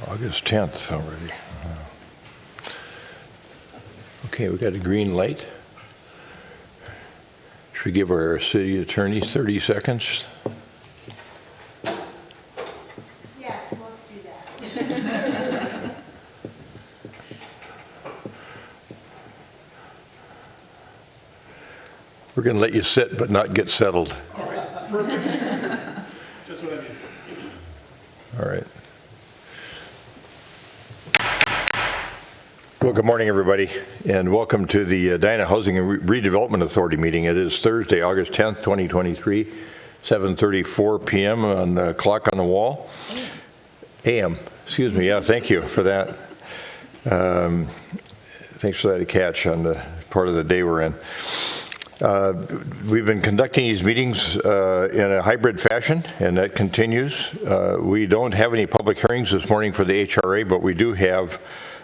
August 10th already. Okay, we got a green light. Should we give our city attorney 30 seconds? Yes, let's do that. We're going to let you sit but not get settled. All right, perfect. Just what I need. All right. Well, good morning, everybody, and welcome to the Edina Housing and Redevelopment Authority meeting. It is Thursday, August 10th, 2023, 7:34 p.m. on the clock on the wall. AM, excuse me. Yeah, thank you for that. Thanks for that catch on the part of the day we're in. We've been conducting these meetings in a hybrid fashion, and that continues. We don't have any public hearings this morning for the HRA, but we do have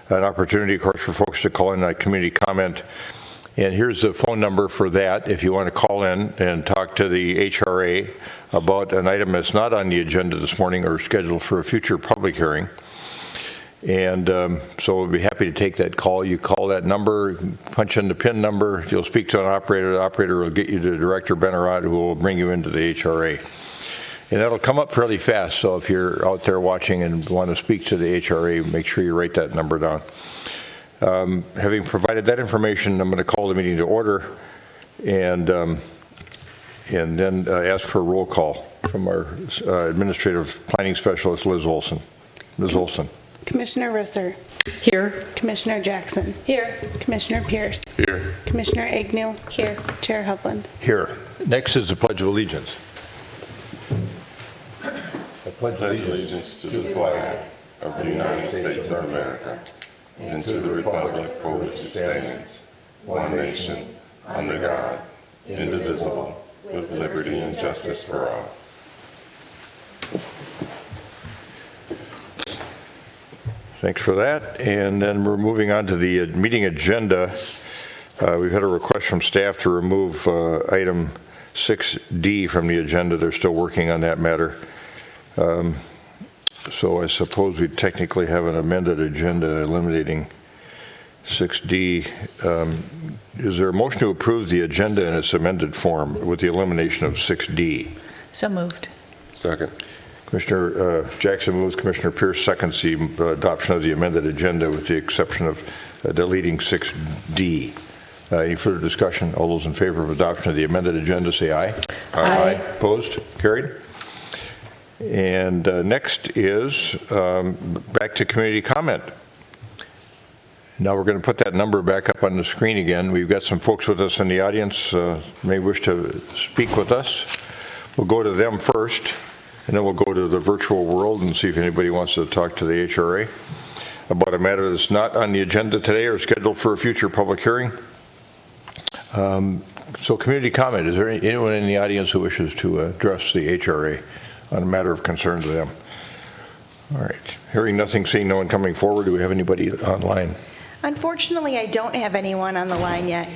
an opportunity, of course, for folks to call in a community comment. And here's the phone number for that if you want to call in and talk to the HRA about an item that's not on the agenda this morning or scheduled for a future public hearing. And so we'll be happy to take that call. You call that number, punch in the PIN number, you'll speak to an operator. The operator will get you to Director Benarad, who will bring you into the HRA. And that'll come up fairly fast, so if you're out there watching and want to speak to the HRA, make sure you write that number down. Having provided that information, I'm going to call the meeting to order and then ask for a roll call from our Administrative Planning Specialist, Liz Olson. Ms. Olson. Commissioner Risser. Here. Commissioner Jackson. Here. Commissioner Pierce. Here. Commissioner Agnew. Here. Chair Hovland. Here. Next is the Pledge of Allegiance. I pledge allegiance to the flag of the United States of America and to the republic for which it stands, one nation, under God, indivisible, with liberty and justice for all. Thanks for that. And then we're moving on to the meeting agenda. We've had a request from staff to remove item 6D from the agenda. They're still working on that matter. So I suppose we technically have an amended agenda eliminating 6D. Is there a motion to approve the agenda in its amended form with the elimination of 6D? So moved. Second. Commissioner Jackson moves, Commissioner Pierce seconds the adoption of the amended agenda with the exception of deleting 6D. Any further discussion? All those in favor of adoption of the amended agenda say aye. Aye. Opposed? Carried. And next is back to community comment. Now we're going to put that number back up on the screen again. We've got some folks with us in the audience may wish to speak with us. We'll go to them first, and then we'll go to the virtual world and see if anybody wants to talk to the HRA about a matter that's not on the agenda today or scheduled for a future public hearing. So community comment, is there anyone in the audience who wishes to address the HRA on a matter of concern to them? All right. Hearing nothing, seeing no one coming forward, do we have anybody online? Unfortunately, I don't have anyone on the line yet.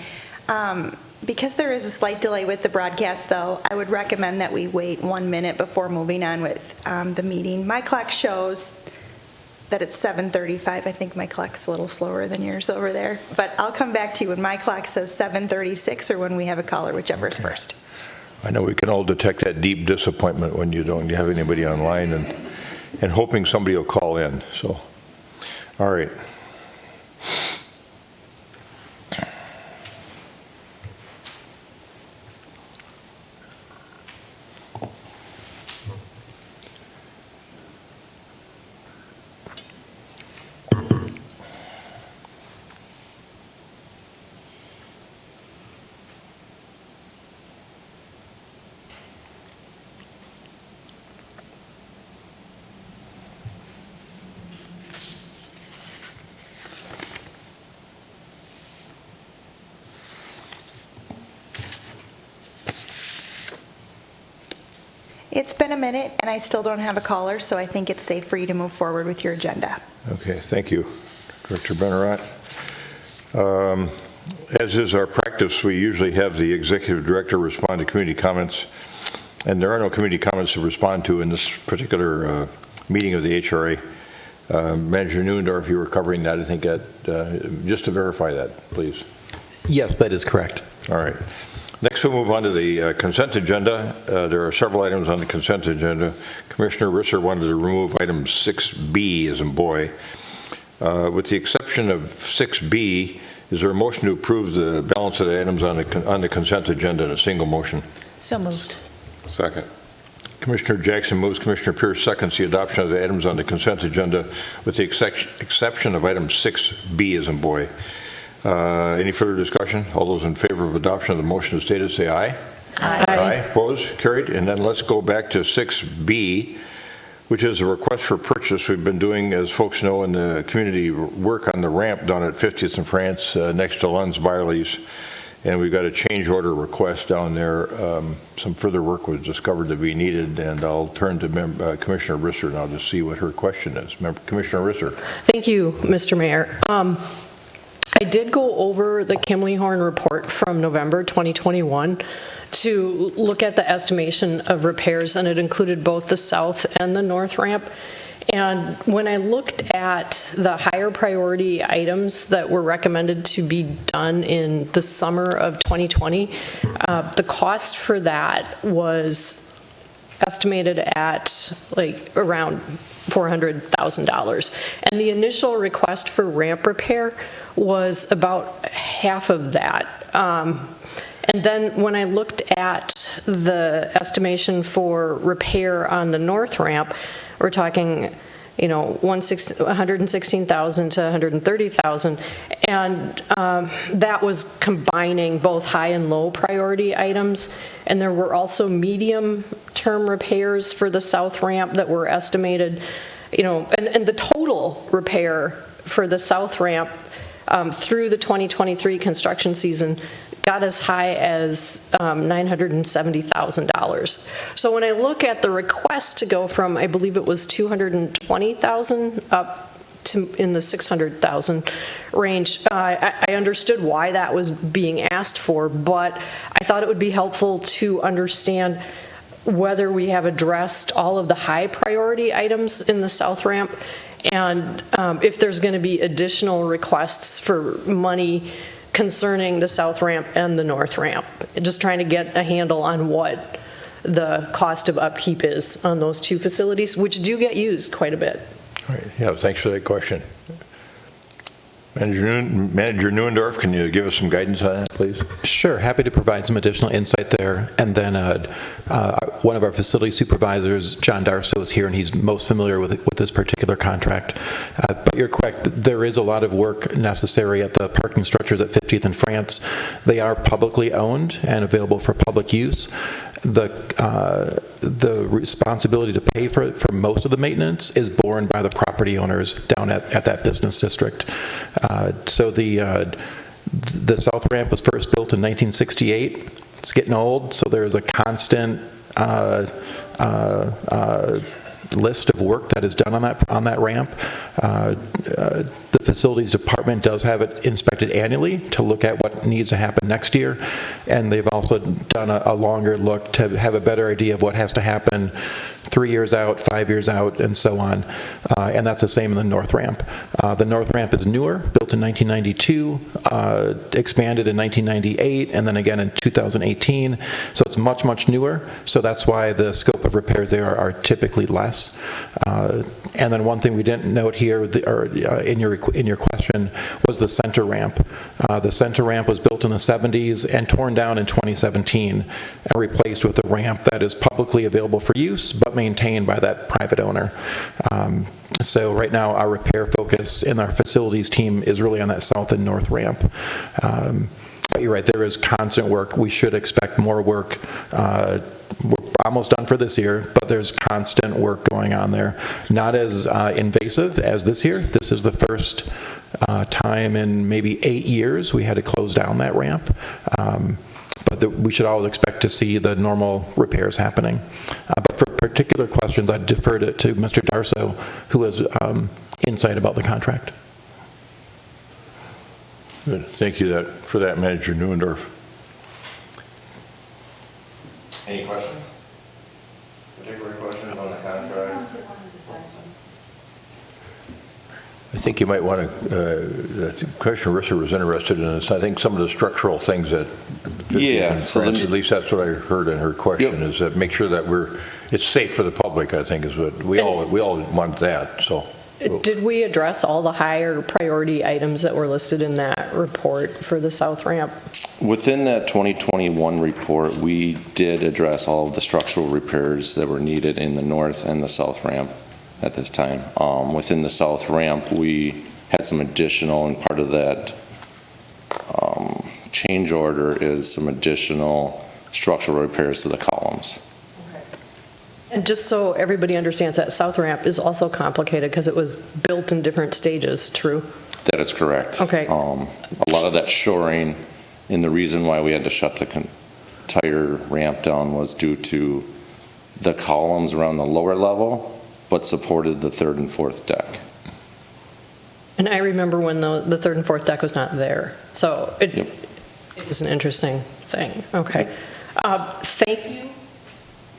Because there is a slight delay with the broadcast, though, I would recommend that we wait 1 minute before moving on with the meeting. My clock shows that it's 7:35. I think my clock's a little slower than yours over there. But I'll come back to you when my clock says 7:36 or when we have a caller, whichever is first. I know we can all detect that deep disappointment when you don't have anybody online and hoping somebody will call in. So, all right. It's been a minute, and I still don't have a caller, so I think it's safe for you to move forward with your agenda. Okay, thank you, Director Benarad. As is our practice, we usually have the Executive Director respond to community comments, and there are no community comments to respond to in this particular meeting of the HRA. Manager Neuendorf, you were covering that, I think, just to verify that, please. Yes, that is correct. All right. Next, we'll move on to the consent agenda. There are several items on the consent agenda. Commissioner Risser wanted to remove item 6B, as in boy. With the exception of 6B, is there a motion to approve the balance of the items on the consent agenda in a single motion? So moved. Second. Commissioner Jackson moves, Commissioner Pierce seconds the adoption of the items on the consent agenda with the exception of item 6B, as in boy. Any further discussion? All those in favor of adoption of the motion as stated, say aye. Aye. Opposed? Carried. And then let's go back to 6B, which is a request for purchase. We've been doing, as folks know, in the community, work on the ramp down at 50th and France next to Lund's Byerly's. And we've got a change order request down there. Some further work was discovered to be needed, and I'll turn to Commissioner Risser now to see what her question is. Commissioner Risser. Thank you, Mr. Mayor. I did go over the Kimley-Horn report from November 2021 to look at the estimation of repairs, and it included both the south and the north ramp. And when I looked at the higher priority items that were recommended to be done in the summer of 2020, the cost for that was estimated at like around $400,000. And the initial request for ramp repair was about half of that. And then when I looked at the estimation for repair on the north ramp, we're talking, you know, $116,000 to $130,000, and that was combining both high and low priority items. And there were also medium-term repairs for the south ramp that were estimated, you know, and the total repair for the south ramp through the 2023 construction season got as high as $970,000. So when I look at the request to go from, I believe it was $220,000 up to in the $600,000 range, I understood why that was being asked for, but I thought it would be helpful to understand whether we have addressed all of the high priority items in the south ramp, and if there's going to be additional requests for money concerning the south ramp and the north ramp. Just trying to get a handle on what the cost of upkeep is on those two facilities, which do get used quite a bit. All right. Yeah, thanks for that question. Manager Neuendorf, can you give us some guidance on that, please? Sure, happy to provide some additional insight there. And then one of our facility supervisors, John Darso, is here, and he's most familiar with this particular contract. But you're correct, there is a lot of work necessary at the parking structures at 50th and France. They are publicly owned and available for public use. The responsibility to pay for most of the maintenance is borne by the property owners down at that business district. So the south ramp was first built in 1968. It's getting old, so there's a constant list of work that is done on that ramp. The facilities department does have it inspected annually to look at what needs to happen next year, and they've also done a longer look to have a better idea of what has to happen 3 years out, 5 years out, and so on. And that's the same in the north ramp. The north ramp is newer, built in 1992, expanded in 1998, and then again in 2018. So it's much, much newer. So that's why the scope of repairs there are typically less. And then one thing we didn't note here, in your question, was the center ramp. The center ramp was built in the 70s and torn down in 2017 and replaced with a ramp that is publicly available for use but maintained by that private owner. So right now our repair focus in our facilities team is really on that south and north ramp. But you're right, there is constant work. We should expect more work. We're almost done for this year, but there's constant work going on there. Not as invasive as this year. This is the first time in maybe 8 years we had to close down that ramp. But we should always expect to see the normal repairs happening. But for particular questions, I'd defer to Mr. Darso, who has insight about the contract. Good. Thank you for that, Manager Neuendorf. Any questions? Particular question about the contract? I think you might want to, Commissioner Risser was interested in this. I think some of the structural things that, Yeah, so at least that's what I heard in her question, Yep. is that make sure that it's safe for the public, I think, is what, we all want that, so. Did we address all the higher priority items that were listed in that report for the south ramp? Within that 2021 report, we did address all of the structural repairs that were needed in the north and the south ramp at this time. Within the south ramp, we had some additional, and part of that change order is some additional structural repairs to the columns. And just so everybody understands, that south ramp is also complicated because it was built in different stages, true? That is correct. Okay. A lot of that shoring, and the reason why we had to shut the entire ramp down was due to the columns around the lower level, but supported the third and fourth deck. And I remember when the third and fourth deck was not there. So it is an interesting thing. Okay. Thank you.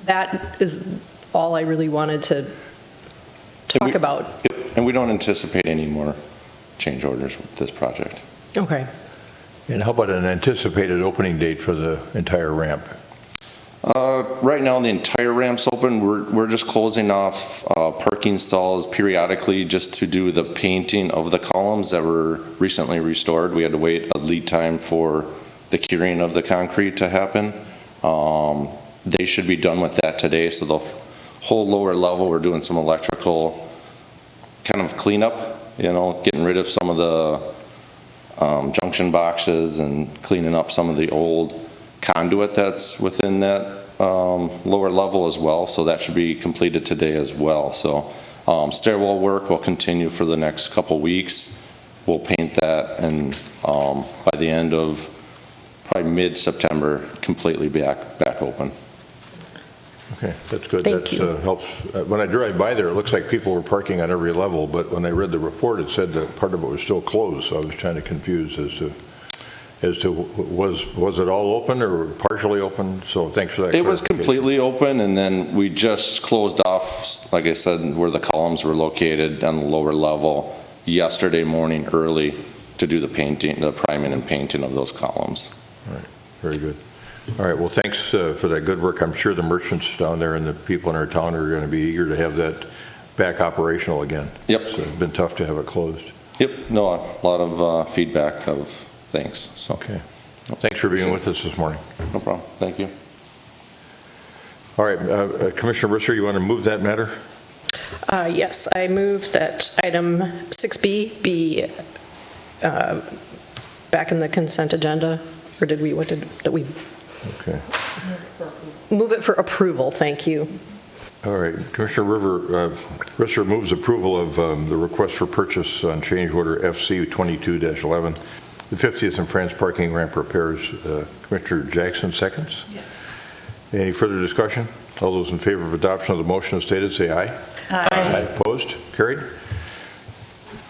That is all I really wanted to talk about. And we don't anticipate any more change orders with this project. Okay. And how about an anticipated opening date for the entire ramp? Right now, the entire ramp's open. We're just closing off parking stalls periodically just to do the painting of the columns that were recently restored. We had to wait a lead time for the curing of the concrete to happen. They should be done with that today, so the whole lower level, we're doing some electrical kind of cleanup, getting rid of some of the junction boxes and cleaning up some of the old conduit that's within that lower level as well, so that should be completed today as well. So stairwell work will continue for the next couple weeks. We'll paint that, and by the end of probably mid-September, completely back open. Okay, that's good. Thank you. That helps. When I drive by there, it looks like people were parking on every level, but when I read the report, it said that part of it was still closed, so I was kind of confused as to was it all open or partially open? So thanks for that. It was completely open, and then we just closed off, like I said, where the columns were located on the lower level yesterday morning early to do the painting, the priming and painting of those columns. All right, very good. All right, well, thanks for that good work. I'm sure the merchants down there and the people in our town are going to be eager to have that back operational again. Yep. So it's been tough to have it closed. Yep, no, a lot of feedback of things, so. Okay. Thanks for being with us this morning. No problem, thank you. All right, Commissioner Risser, you want to move that matter? Yes, I move that item 6B be back in the consent agenda, or did we, Okay. move it for approval, thank you. All right, Commissioner Risser moves approval of the request for purchase on change order FC 22-11, the 50th and France parking ramp repairs. Commissioner Jackson seconds. Yes. Any further discussion? All those in favor of adoption of the motion as stated, say aye. Aye. Opposed? Carried.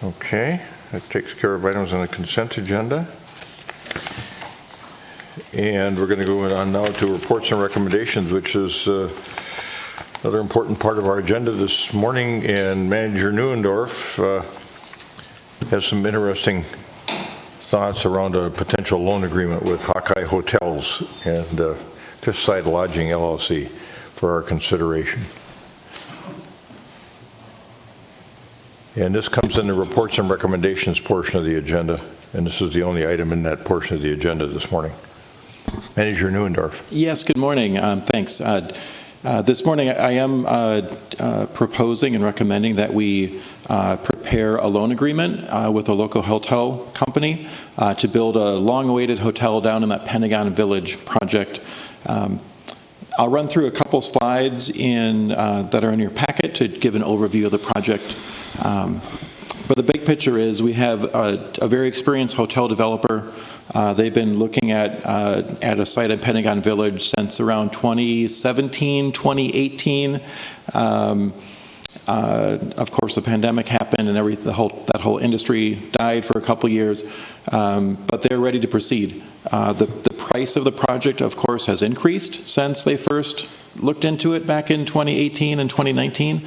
Okay, that takes care of items on the consent agenda. And we're going to go on now to reports and recommendations, which is another important part of our agenda this morning. And Manager Neuendorf has some interesting thoughts around a potential loan agreement with Hawkeye Hotels and Fifth Side Lodging LLC for our consideration. And this comes in the reports and recommendations portion of the agenda, and this is the only item in that portion of the agenda this morning. Manager Neuendorf. Yes, good morning. Thanks. This morning, I am proposing and recommending that we prepare a loan agreement with a local hotel company to build a long-awaited hotel down in that Pentagon Village project. I'll run through a couple slides that are in your packet to give an overview of the project. But the big picture is we have a very experienced hotel developer. They've been looking at a site in Pentagon Village since around 2017, 2018. Of course, the pandemic happened and that whole industry died for a couple years, but they're ready to proceed. The price of the project, of course, has increased since they first looked into it back in 2018 and 2019.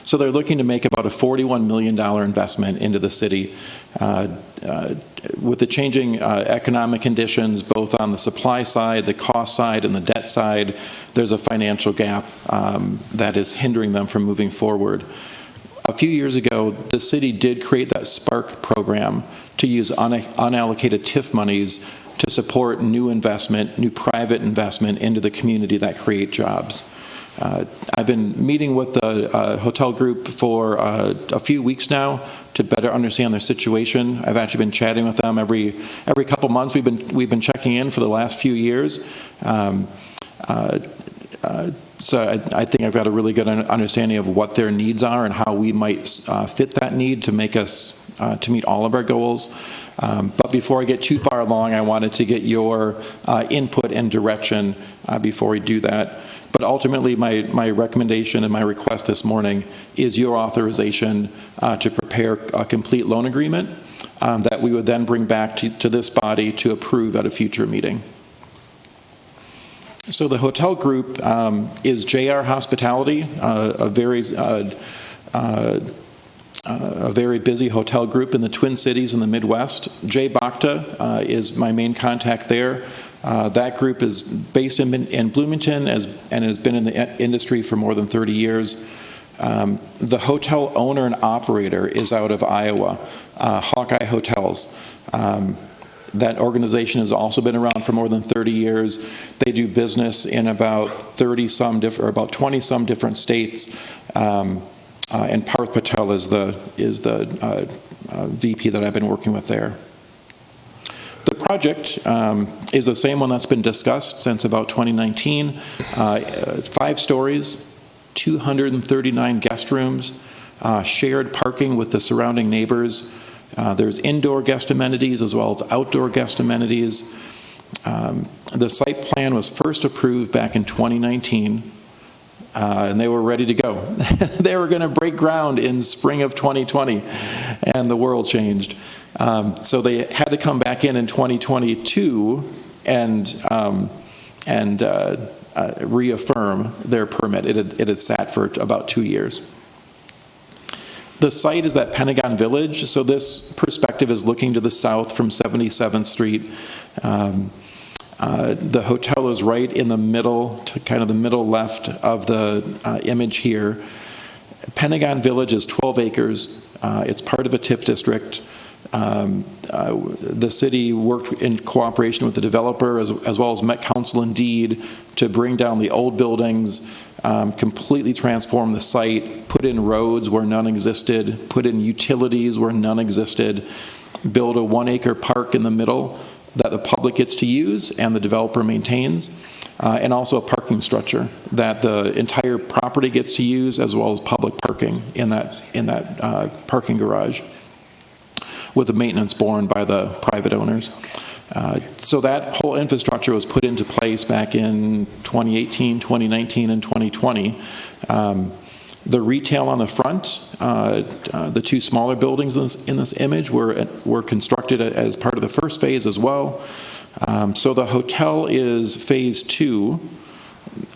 So they're looking to make about a $41 million investment into the city. With the changing economic conditions, both on the supply side, the cost side, and the debt side, there's a financial gap that is hindering them from moving forward. A few years ago, the city did create that SPARK program to use unallocated TIF monies to support new investment, new private investment into the community that create jobs. I've been meeting with the hotel group for a few weeks now to better understand their situation. I've actually been chatting with them every couple months. We've been checking in for the last few years. So I think I've got a really good understanding of what their needs are and how we might fit that need to make us to meet all of our goals. But before I get too far along, I wanted to get your input and direction before we do that. But ultimately, my recommendation and my request this morning is your authorization to prepare a complete loan agreement that we would then bring back to this body to approve at a future meeting. So the hotel group is JR Hospitality, a very busy hotel group in the Twin Cities in the Midwest. Jay Bhakta is my main contact there. That group is based in Bloomington and has been in the industry for more than 30 years. The hotel owner and operator is out of Iowa, Hawkeye Hotels. That organization has also been around for more than 30 years. They do business in about 20-some different states. And Parth Patel is the VP that I've been working with there. The project is the same one that's been discussed since about 2019. 5 stories, 239 guest rooms, shared parking with the surrounding neighbors. There's indoor guest amenities as well as outdoor guest amenities. The site plan was first approved back in 2019, and they were ready to go. They were going to break ground in spring of 2020, and the world changed. So they had to come back in 2022 and reaffirm their permit. It had sat for about 2 years. The site is at Pentagon Village, so this perspective is looking to the south from 77th Street. The hotel is right in the middle, to kind of the middle left of the image here. Pentagon Village is 12 acres. It's part of a TIF district. The city worked in cooperation with the developer as well as Met Council and Deed to bring down the old buildings, completely transform the site, put in roads where none existed, put in utilities where none existed, build a 1-acre park in the middle that the public gets to use and the developer maintains, and also a parking structure that the entire property gets to use as well as public parking in that parking garage, with the maintenance borne by the private owners. So that whole infrastructure was put into place back in 2018, 2019, and 2020. The retail on the front, the 2 smaller buildings in this image were constructed as part of the first phase as well. So the hotel is phase 2.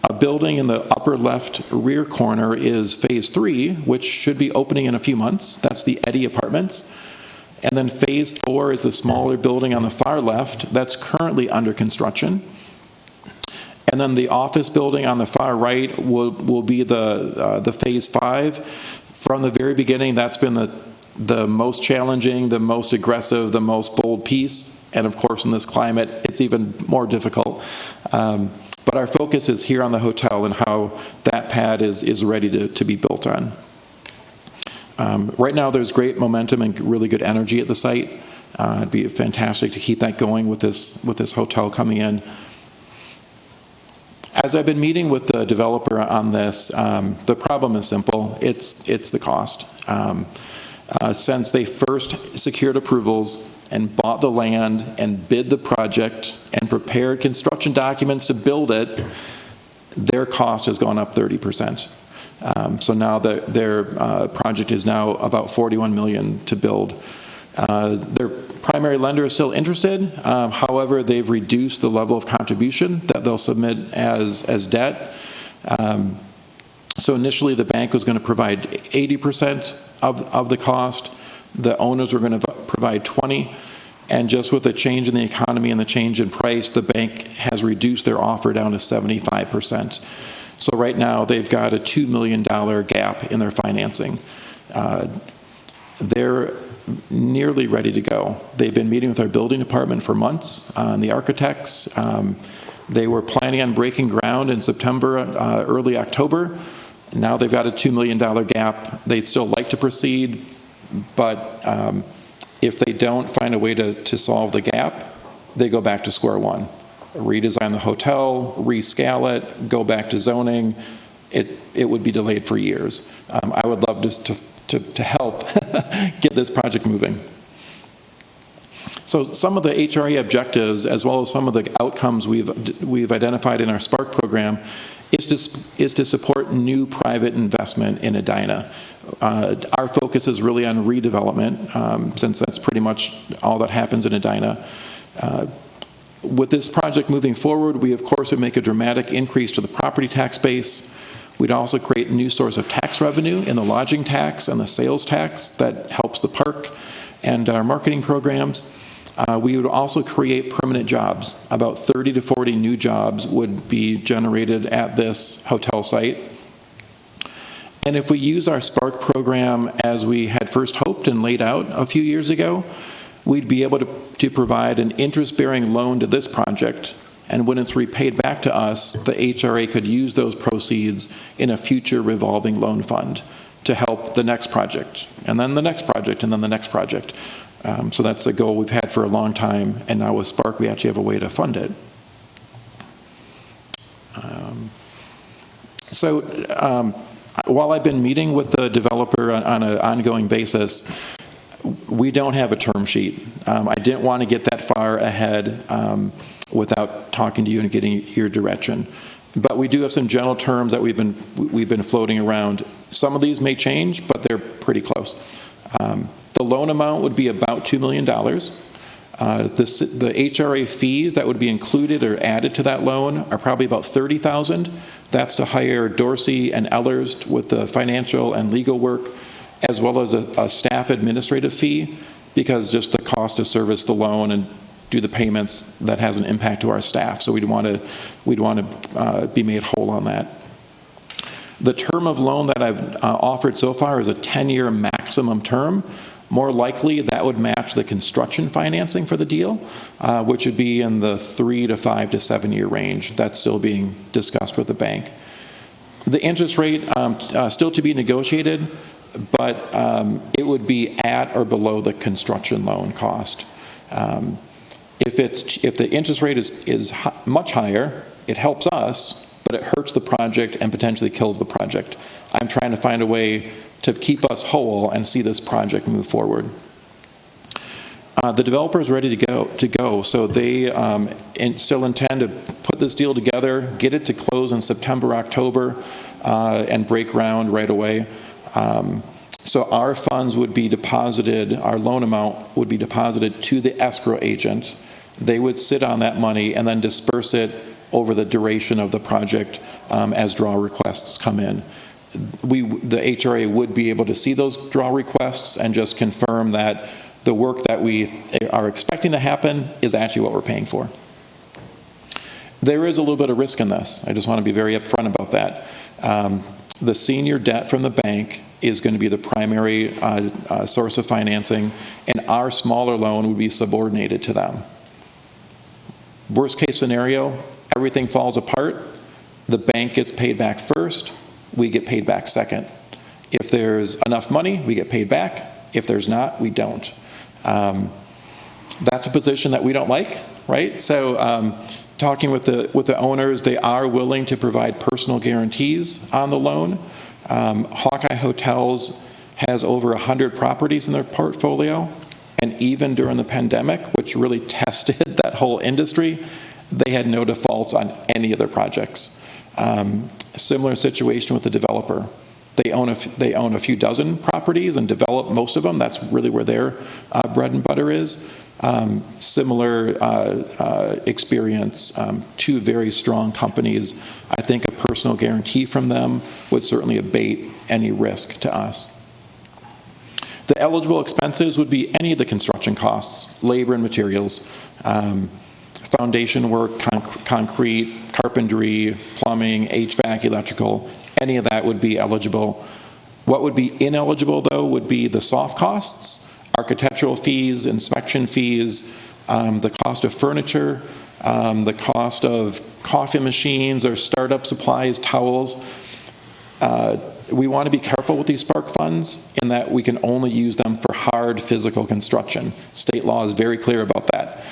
A building in the upper left rear corner is phase 3, which should be opening in a few months. That's the Eddy Apartments. And then phase 4 is the smaller building on the far left that's currently under construction. And then the office building on the far right will be the phase 5. From the very beginning, that's been the most challenging, the most aggressive, the most bold piece. And of course, in this climate, it's even more difficult. But our focus is here on the hotel and how that pad is ready to be built on. Right now, there's great momentum and really good energy at the site. It'd be fantastic to keep that going with this hotel coming in. As I've been meeting with the developer on this, the problem is simple. It's the cost. Since they first secured approvals and bought the land and bid the project and prepared construction documents to build it, their cost has gone up 30%. So now their project is now about $41 million to build. Their primary lender is still interested. However, they've reduced the level of contribution that they'll submit as debt. So initially, the bank was going to provide 80% of the cost. The owners were going to provide 20%. And just with the change in the economy and the change in price, the bank has reduced their offer down to 75%. So right now, they've got a $2 million gap in their financing. They're nearly ready to go. They've been meeting with our building department for months, the architects. They were planning on breaking ground in September, early October. Now they've got a $2 million gap. They'd still like to proceed, but if they don't find a way to solve the gap, they go back to square one. Redesign the hotel, rescale it, go back to zoning. It would be delayed for years. I would love to help get this project moving. So some of the HRA objectives, as well as some of the outcomes we've identified in our SPARK program, is to support new private investment in Edina. Our focus is really on redevelopment, since that's pretty much all that happens in Edina. With this project moving forward, we of course would make a dramatic increase to the property tax base. We'd also create a new source of tax revenue in the lodging tax and the sales tax that helps the park and our marketing programs. We would also create permanent jobs. About 30 to 40 new jobs would be generated at this hotel site. And if we use our SPARK program as we had first hoped and laid out a few years ago, we'd be able to provide an interest-bearing loan to this project. And when it's repaid back to us, the HRA could use those proceeds in a future revolving loan fund to help the next project, and then the next project, and then the next project. So that's a goal we've had for a long time, and now with SPARK, we actually have a way to fund it. While I've been meeting with the developer on an ongoing basis, we don't have a term sheet. I didn't want to get that far ahead without talking to you and getting your direction. But we do have some general terms that we've been floating around. Some of these may change, but they're pretty close. The loan amount would be about $2 million. The HRA fees that would be included or added to that loan are probably about $30,000. That's to hire Dorsey and Ellers with the financial and legal work, as well as a staff administrative fee, because just the cost to service the loan and do the payments, that has an impact to our staff. So we'd want to be made whole on that. The term of loan that I've offered so far is a 10-year maximum term. More likely, that would match the construction financing for the deal, which would be in the 3 to 5 to 7 year range. That's still being discussed with the bank. The interest rate still to be negotiated, but it would be at or below the construction loan cost. If the interest rate is much higher, it helps us, but it hurts the project and potentially kills the project. I'm trying to find a way to keep us whole and see this project move forward. The developer is ready to go, so they still intend to put this deal together, get it to close in September, October, and break ground right away. So our funds would be deposited, our loan amount would be deposited to the escrow agent. They would sit on that money and then disperse it over the duration of the project as draw requests come in. The HRA would be able to see those draw requests and just confirm that the work that we are expecting to happen is actually what we're paying for. There is a little bit of risk in this. I just want to be very upfront about that. The senior debt from the bank is going to be the primary source of financing, and our smaller loan would be subordinated to them. Worst case scenario, everything falls apart. The bank gets paid back first. We get paid back second. If there's enough money, we get paid back. If there's not, we don't. That's a position that we don't like, right? So talking with the owners, they are willing to provide personal guarantees on the loan. Hawkeye Hotels has over 100 properties in their portfolio, and even during the pandemic, which really tested that whole industry, they had no defaults on any of their projects. Similar situation with the developer. They own a few dozen properties and develop most of them. That's really where their bread and butter is. Similar experience, two very strong companies. I think a personal guarantee from them would certainly abate any risk to us. The eligible expenses would be any of the construction costs, labor and materials, foundation work, concrete, carpentry, plumbing, HVAC, electrical, any of that would be eligible. What would be ineligible, though, would be the soft costs, architectural fees, inspection fees, the cost of furniture, the cost of coffee machines or startup supplies, towels. We want to be careful with these spark funds in that we can only use them for hard physical construction. State law is very clear about that.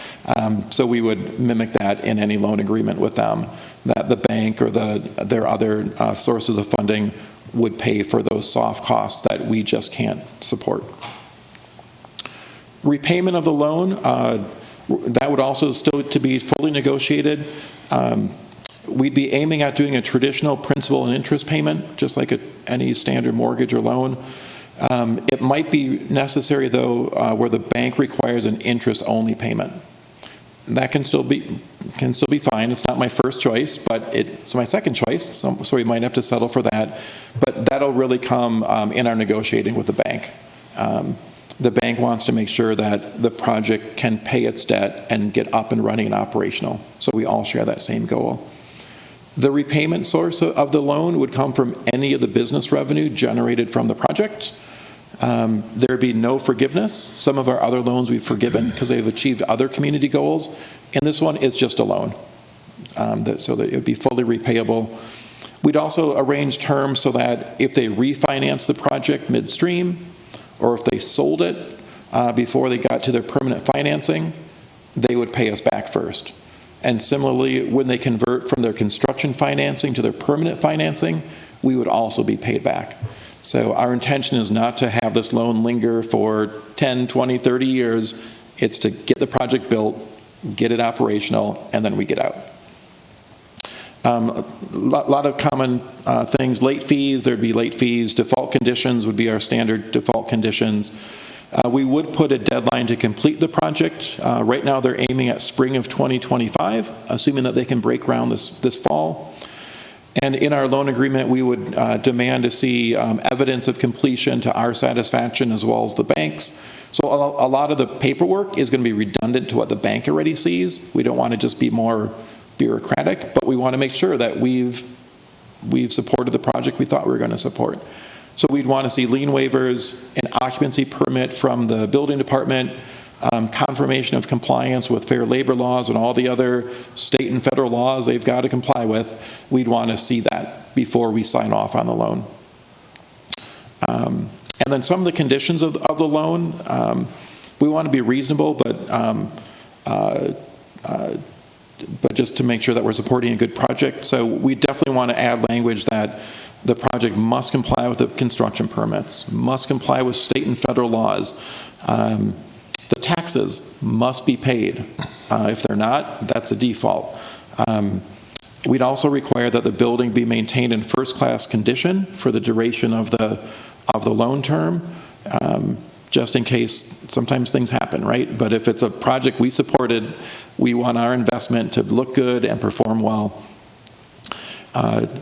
So we would mimic that in any loan agreement with them, that the bank or their other sources of funding would pay for those soft costs that we just can't support. Repayment of the loan, that would also still to be fully negotiated. We'd be aiming at doing a traditional principal and interest payment, just like any standard mortgage or loan. It might be necessary, though, where the bank requires an interest-only payment. That can still be fine. It's not my first choice, but it's my second choice, so we might have to settle for that. But that'll really come in our negotiating with the bank. The bank wants to make sure that the project can pay its debt and get up and running and operational, so we all share that same goal. The repayment source of the loan would come from any of the business revenue generated from the project. There would be no forgiveness. Some of our other loans we've forgiven because they've achieved other community goals, and this one is just a loan, so that it would be fully repayable. We'd also arrange terms so that if they refinance the project midstream, or if they sold it before they got to their permanent financing, they would pay us back first. And similarly, when they convert from their construction financing to their permanent financing, we would also be paid back. So our intention is not to have this loan linger for 10, 20, 30 years. It's to get the project built, get it operational, and then we get out. A lot of common things, late fees, there'd be late fees. Default conditions would be our standard default conditions. We would put a deadline to complete the project. Right now they're aiming at spring of 2025, assuming that they can break ground this fall. And in our loan agreement, we would demand to see evidence of completion to our satisfaction as well as the bank's. So a lot of the paperwork is going to be redundant to what the bank already sees. We don't want to just be more bureaucratic, but we want to make sure that we've supported the project we thought we were going to support. So we'd want to see lien waivers, an occupancy permit from the building department, confirmation of compliance with fair labor laws and all the other state and federal laws they've got to comply with. We'd want to see that before we sign off on the loan. And then some of the conditions of the loan, we want to be reasonable, but just to make sure that we're supporting a good project. So we definitely want to add language that the project must comply with the construction permits, must comply with state and federal laws. The taxes must be paid. If they're not, that's a default. We'd also require that the building be maintained in first-class condition for the duration of the loan term, just in case sometimes things happen, right? But if it's a project we supported, we want our investment to look good and perform well.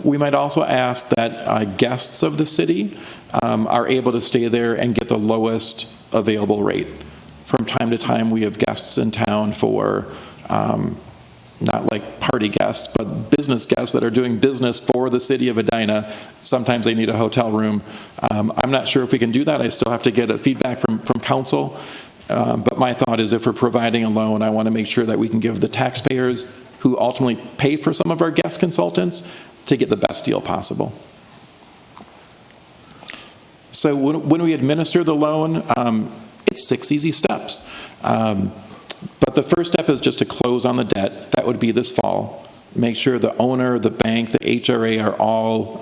We might also ask that guests of the city are able to stay there and get the lowest available rate. From time to time, we have guests in town for, not like party guests, but business guests that are doing business for the city of Edina. Sometimes they need a hotel room. I'm not sure if we can do that. I still have to get a feedback from council. But my thought is if we're providing a loan, I want to make sure that we can give the taxpayers who ultimately pay for some of our guest consultants to get the best deal possible. So when we administer the loan, it's 6 easy steps. But the first step is just to close on the debt. That would be this fall. Make sure the owner, the bank, the HRA are all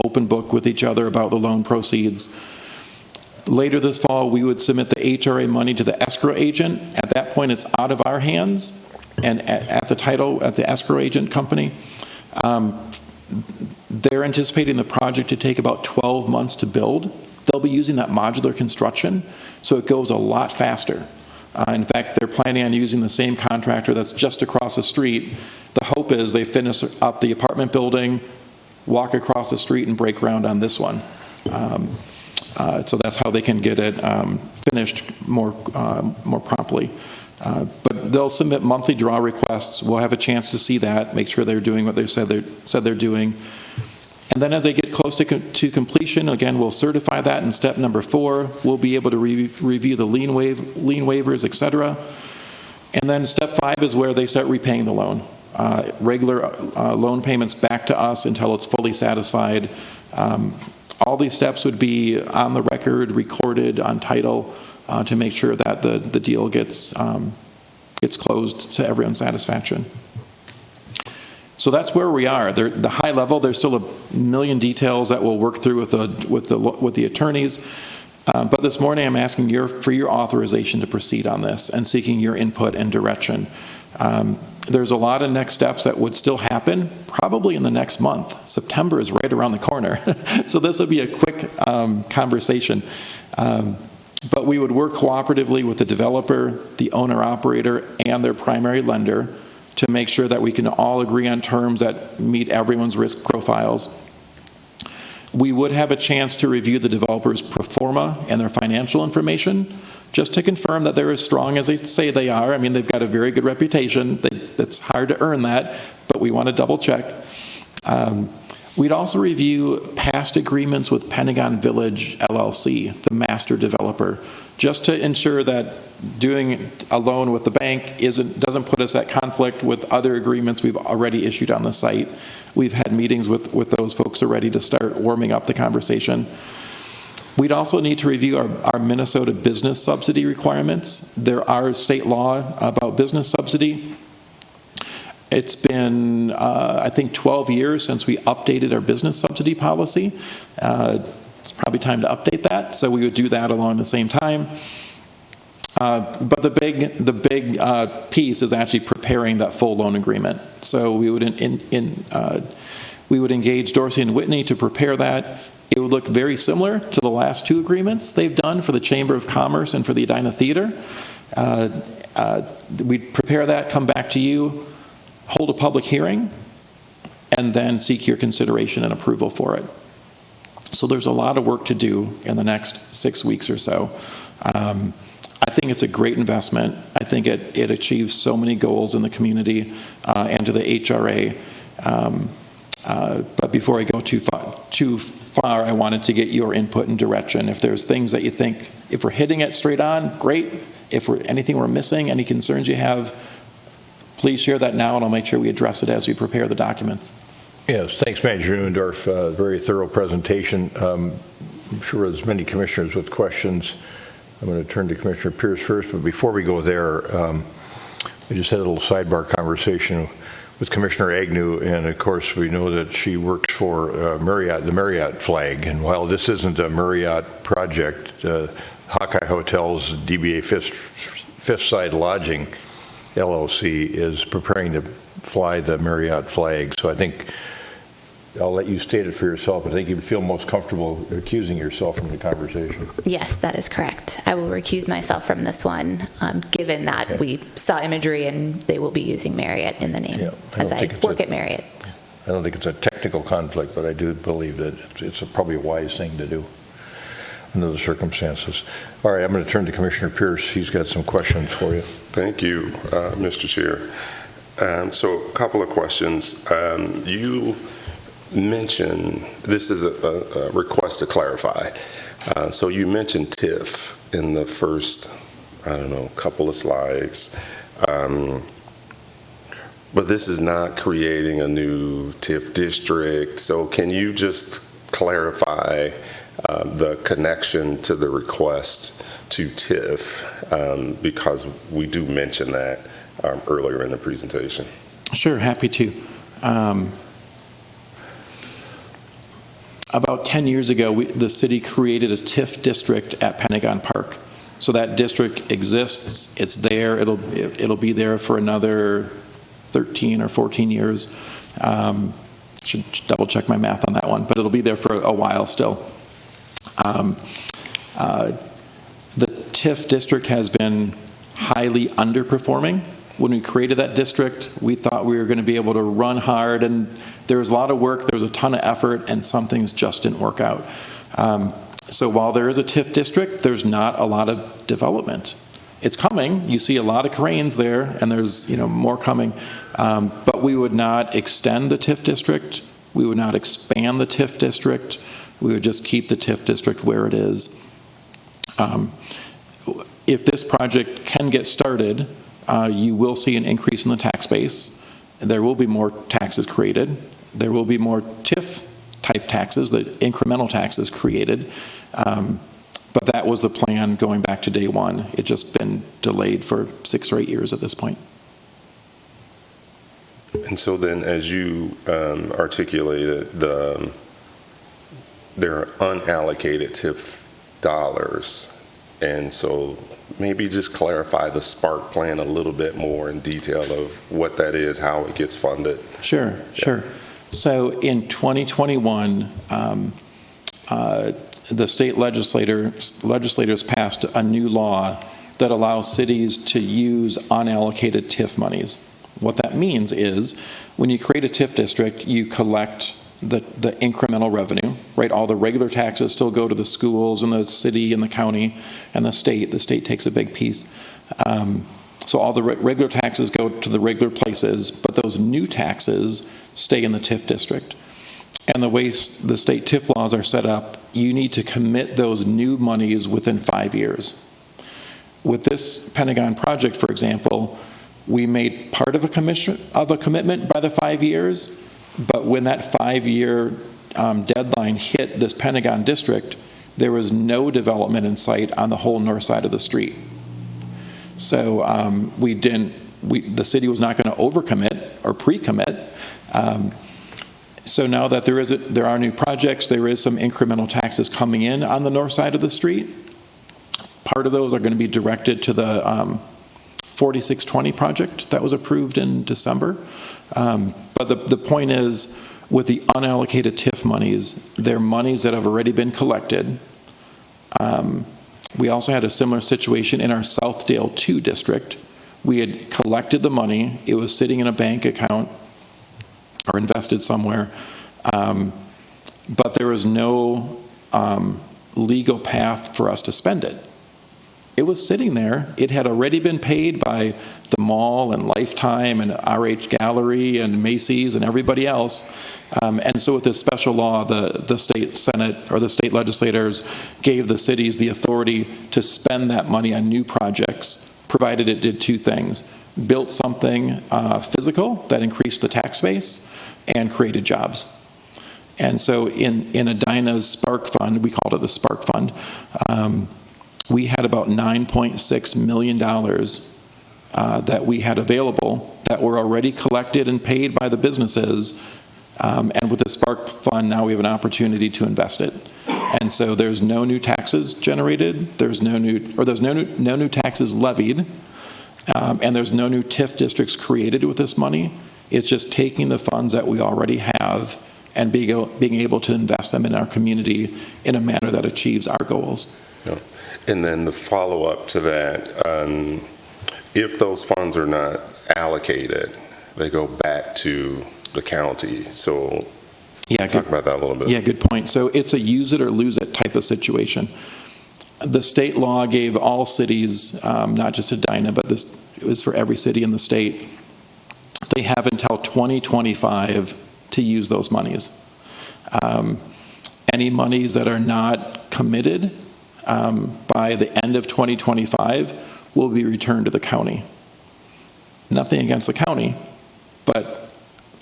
open book with each other about the loan proceeds. Later this fall, we would submit the HRA money to the escrow agent. At that point, it's out of our hands and at the title, at the escrow agent company. They're anticipating the project to take about 12 months to build. They'll be using that modular construction, so it goes a lot faster. In fact, they're planning on using the same contractor that's just across the street. The hope is they finish up the apartment building, walk across the street, and break ground on this one. So that's how they can get it finished more promptly. But they'll submit monthly draw requests. We'll have a chance to see that, make sure they're doing what they said they're doing. And then as they get close to completion, again, we'll certify that in step number 4. We'll be able to review the lien waivers, et cetera. And then step 5 is where they start repaying the loan. Regular loan payments back to us until it's fully satisfied. All these steps would be on the record, recorded on title, to make sure that the deal gets closed to everyone's satisfaction. So that's where we are. The high level, there's still a million details that we'll work through with the attorneys. But this morning, I'm asking for your authorization to proceed on this and seeking your input and direction. There's a lot of next steps that would still happen probably in the next month. September is right around the corner. So this will be a quick conversation. But we would work cooperatively with the developer, the owner-operator, and their primary lender to make sure that we can all agree on terms that meet everyone's risk profiles. We would have a chance to review the developer's pro forma and their financial information, just to confirm that they're as strong as they say they are. I mean, they've got a very good reputation. It's hard to earn that, but we want to double check. We'd also review past agreements with Pentagon Village LLC, the master developer, just to ensure that doing a loan with the bank doesn't put us at conflict with other agreements we've already issued on the site. We've had meetings with those folks already to start warming up the conversation. We'd also need to review our Minnesota business subsidy requirements. There are state law about business subsidy. It's been, I think, 12 years since we updated our business subsidy policy. It's probably time to update that, so we would do that along the same time. But the big piece is actually preparing that full loan agreement. So we would engage Dorsey and Whitney to prepare that. It would look very similar to the last 2 agreements they've done for the Chamber of Commerce and for the Edina Theater. We'd prepare that, come back to you, hold a public hearing, and then seek your consideration and approval for it. So there's a lot of work to do in the next 6 weeks or so. I think it's a great investment. I think it achieves so many goals in the community and to the HRA. But before I go too far, I wanted to get your input and direction. If there's things that you think, if we're hitting it straight on, great. If anything we're missing, any concerns you have, please share that now, and I'll make sure we address it as we prepare the documents. Yes, thanks, Manager Neuendorf. Very thorough presentation. I'm sure there's many commissioners with questions. I'm going to turn to Commissioner Pierce first, but before we go there, we just had a little sidebar conversation with Commissioner Agnew, and of course we know that she works for Marriott, the Marriott flag, and while this isn't a Marriott project, Hawkeye Hotels, DBA Fifth Side Lodging LLC is preparing to fly the Marriott flag. So I think I'll let you state it for yourself. I think you'd feel most comfortable recusing yourself from the conversation. Yes, that is correct. I will recuse myself from this one, given that we saw imagery and they will be using Marriott in the name, as I work at Marriott. I don't think it's a technical conflict, but I do believe that it's probably a wise thing to do under the circumstances. All right, I'm going to turn to Commissioner Pierce. He's got some questions for you. Thank you, Mr. Chair. So a couple of questions. You mentioned, this is a request to clarify. So you mentioned TIF in the first, couple of slides. But this is not creating a new TIF district. So can you just clarify the connection to the request to TIF, because we do mention that earlier in the presentation. Sure, happy to. About 10 years ago, the city created a TIF district at Pentagon Park. So that district exists, it's there, it'll be there for another 13 or 14 years. Should double check my math on that one, but it'll be there for a while still. The TIF district has been highly underperforming. When we created that district, we thought we were going to be able to run hard, and there was a lot of work, there was a ton of effort, and some things just didn't work out. So while there is a TIF district, there's not a lot of development. It's coming. You see a lot of cranes there, and there's more coming. But we would not extend the TIF district. We would not expand the TIF district. We would just keep the TIF district where it is. If this project can get started, you will see an increase in the tax base. There will be more taxes created. There will be more TIF-type taxes, the incremental taxes created. But that was the plan going back to day one. It's just been delayed for 6 or 8 years at this point. And so then, as you articulated, there are unallocated TIF dollars. And so maybe just clarify the Spark plan a little bit more in detail of what that is, how it gets funded. Sure. So in 2021, the state legislators passed a new law that allows cities to use unallocated TIF monies. What that means is when you create a TIF district, you collect the incremental revenue, right? All the regular taxes still go to the schools and the city and the county and the state. The state takes a big piece. So all the regular taxes go to the regular places, but those new taxes stay in the TIF district. And the way the state TIF laws are set up, you need to commit those new monies within 5 years. With this Pentagon project, for example, we made part of a commitment by the 5 years, but when that 5-year deadline hit this Pentagon district, there was no development in sight on the whole north side of the street. So the city was not going to overcommit or pre-commit. So now that there are new projects, there is some incremental taxes coming in on the north side of the street. Part of those are going to be directed to the 4620 project that was approved in December. But the point is, with the unallocated TIF monies, they're monies that have already been collected. We also had a similar situation in our Southdale 2 district. We had collected the money. It was sitting in a bank account or invested somewhere. But there was no legal path for us to spend it. It was sitting there. It had already been paid by the mall and Lifetime and RH Gallery and Macy's and everybody else. And so with this special law, the state Senate or the state legislators gave the cities the authority to spend that money on new projects, provided it did 2 things. Built something physical that increased the tax base and created jobs. And so in Edina's Spark Fund, we called it the Spark Fund, we had about $9.6 million that we had available that were already collected and paid by the businesses. And with the Spark Fund, now we have an opportunity to invest it. And so there's no new taxes generated, there's no new taxes levied, and there's no new TIF districts created with this money. It's just taking the funds that we already have and being able to invest them in our community in a manner that achieves our goals. Yeah. And then the follow-up to that, if those funds are not allocated, they go back to the county. So talk about that a little bit. Yeah, good point. So it's a use it or lose it type of situation. The state law gave all cities, not just Edina, but it was for every city in the state, they have until 2025 to use those monies. Any monies that are not committed by the end of 2025 will be returned to the county. Nothing against the county, but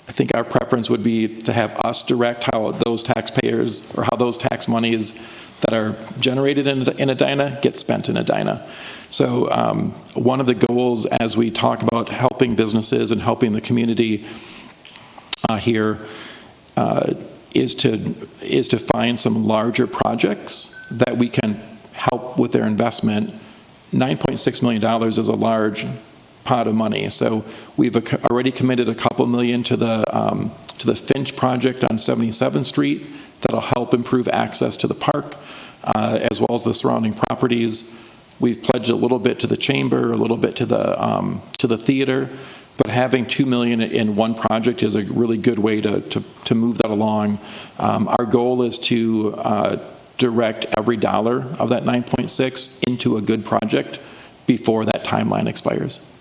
I think our preference would be to have us direct how those taxpayers or how those tax monies that are generated in Edina get spent in Edina. So one of the goals as we talk about helping businesses and helping the community here is to find some larger projects that we can help with their investment. $9.6 million is a large pot of money. So we've already committed a couple million to the to the Finch project on 77th Street that'll help improve access to the park, as well as the surrounding properties. We've pledged a little bit to the chamber, a little bit to the theater, but having $2 million in one project is a really good way to move that along. Our goal is to direct every dollar of that 9.6 into a good project before that timeline expires.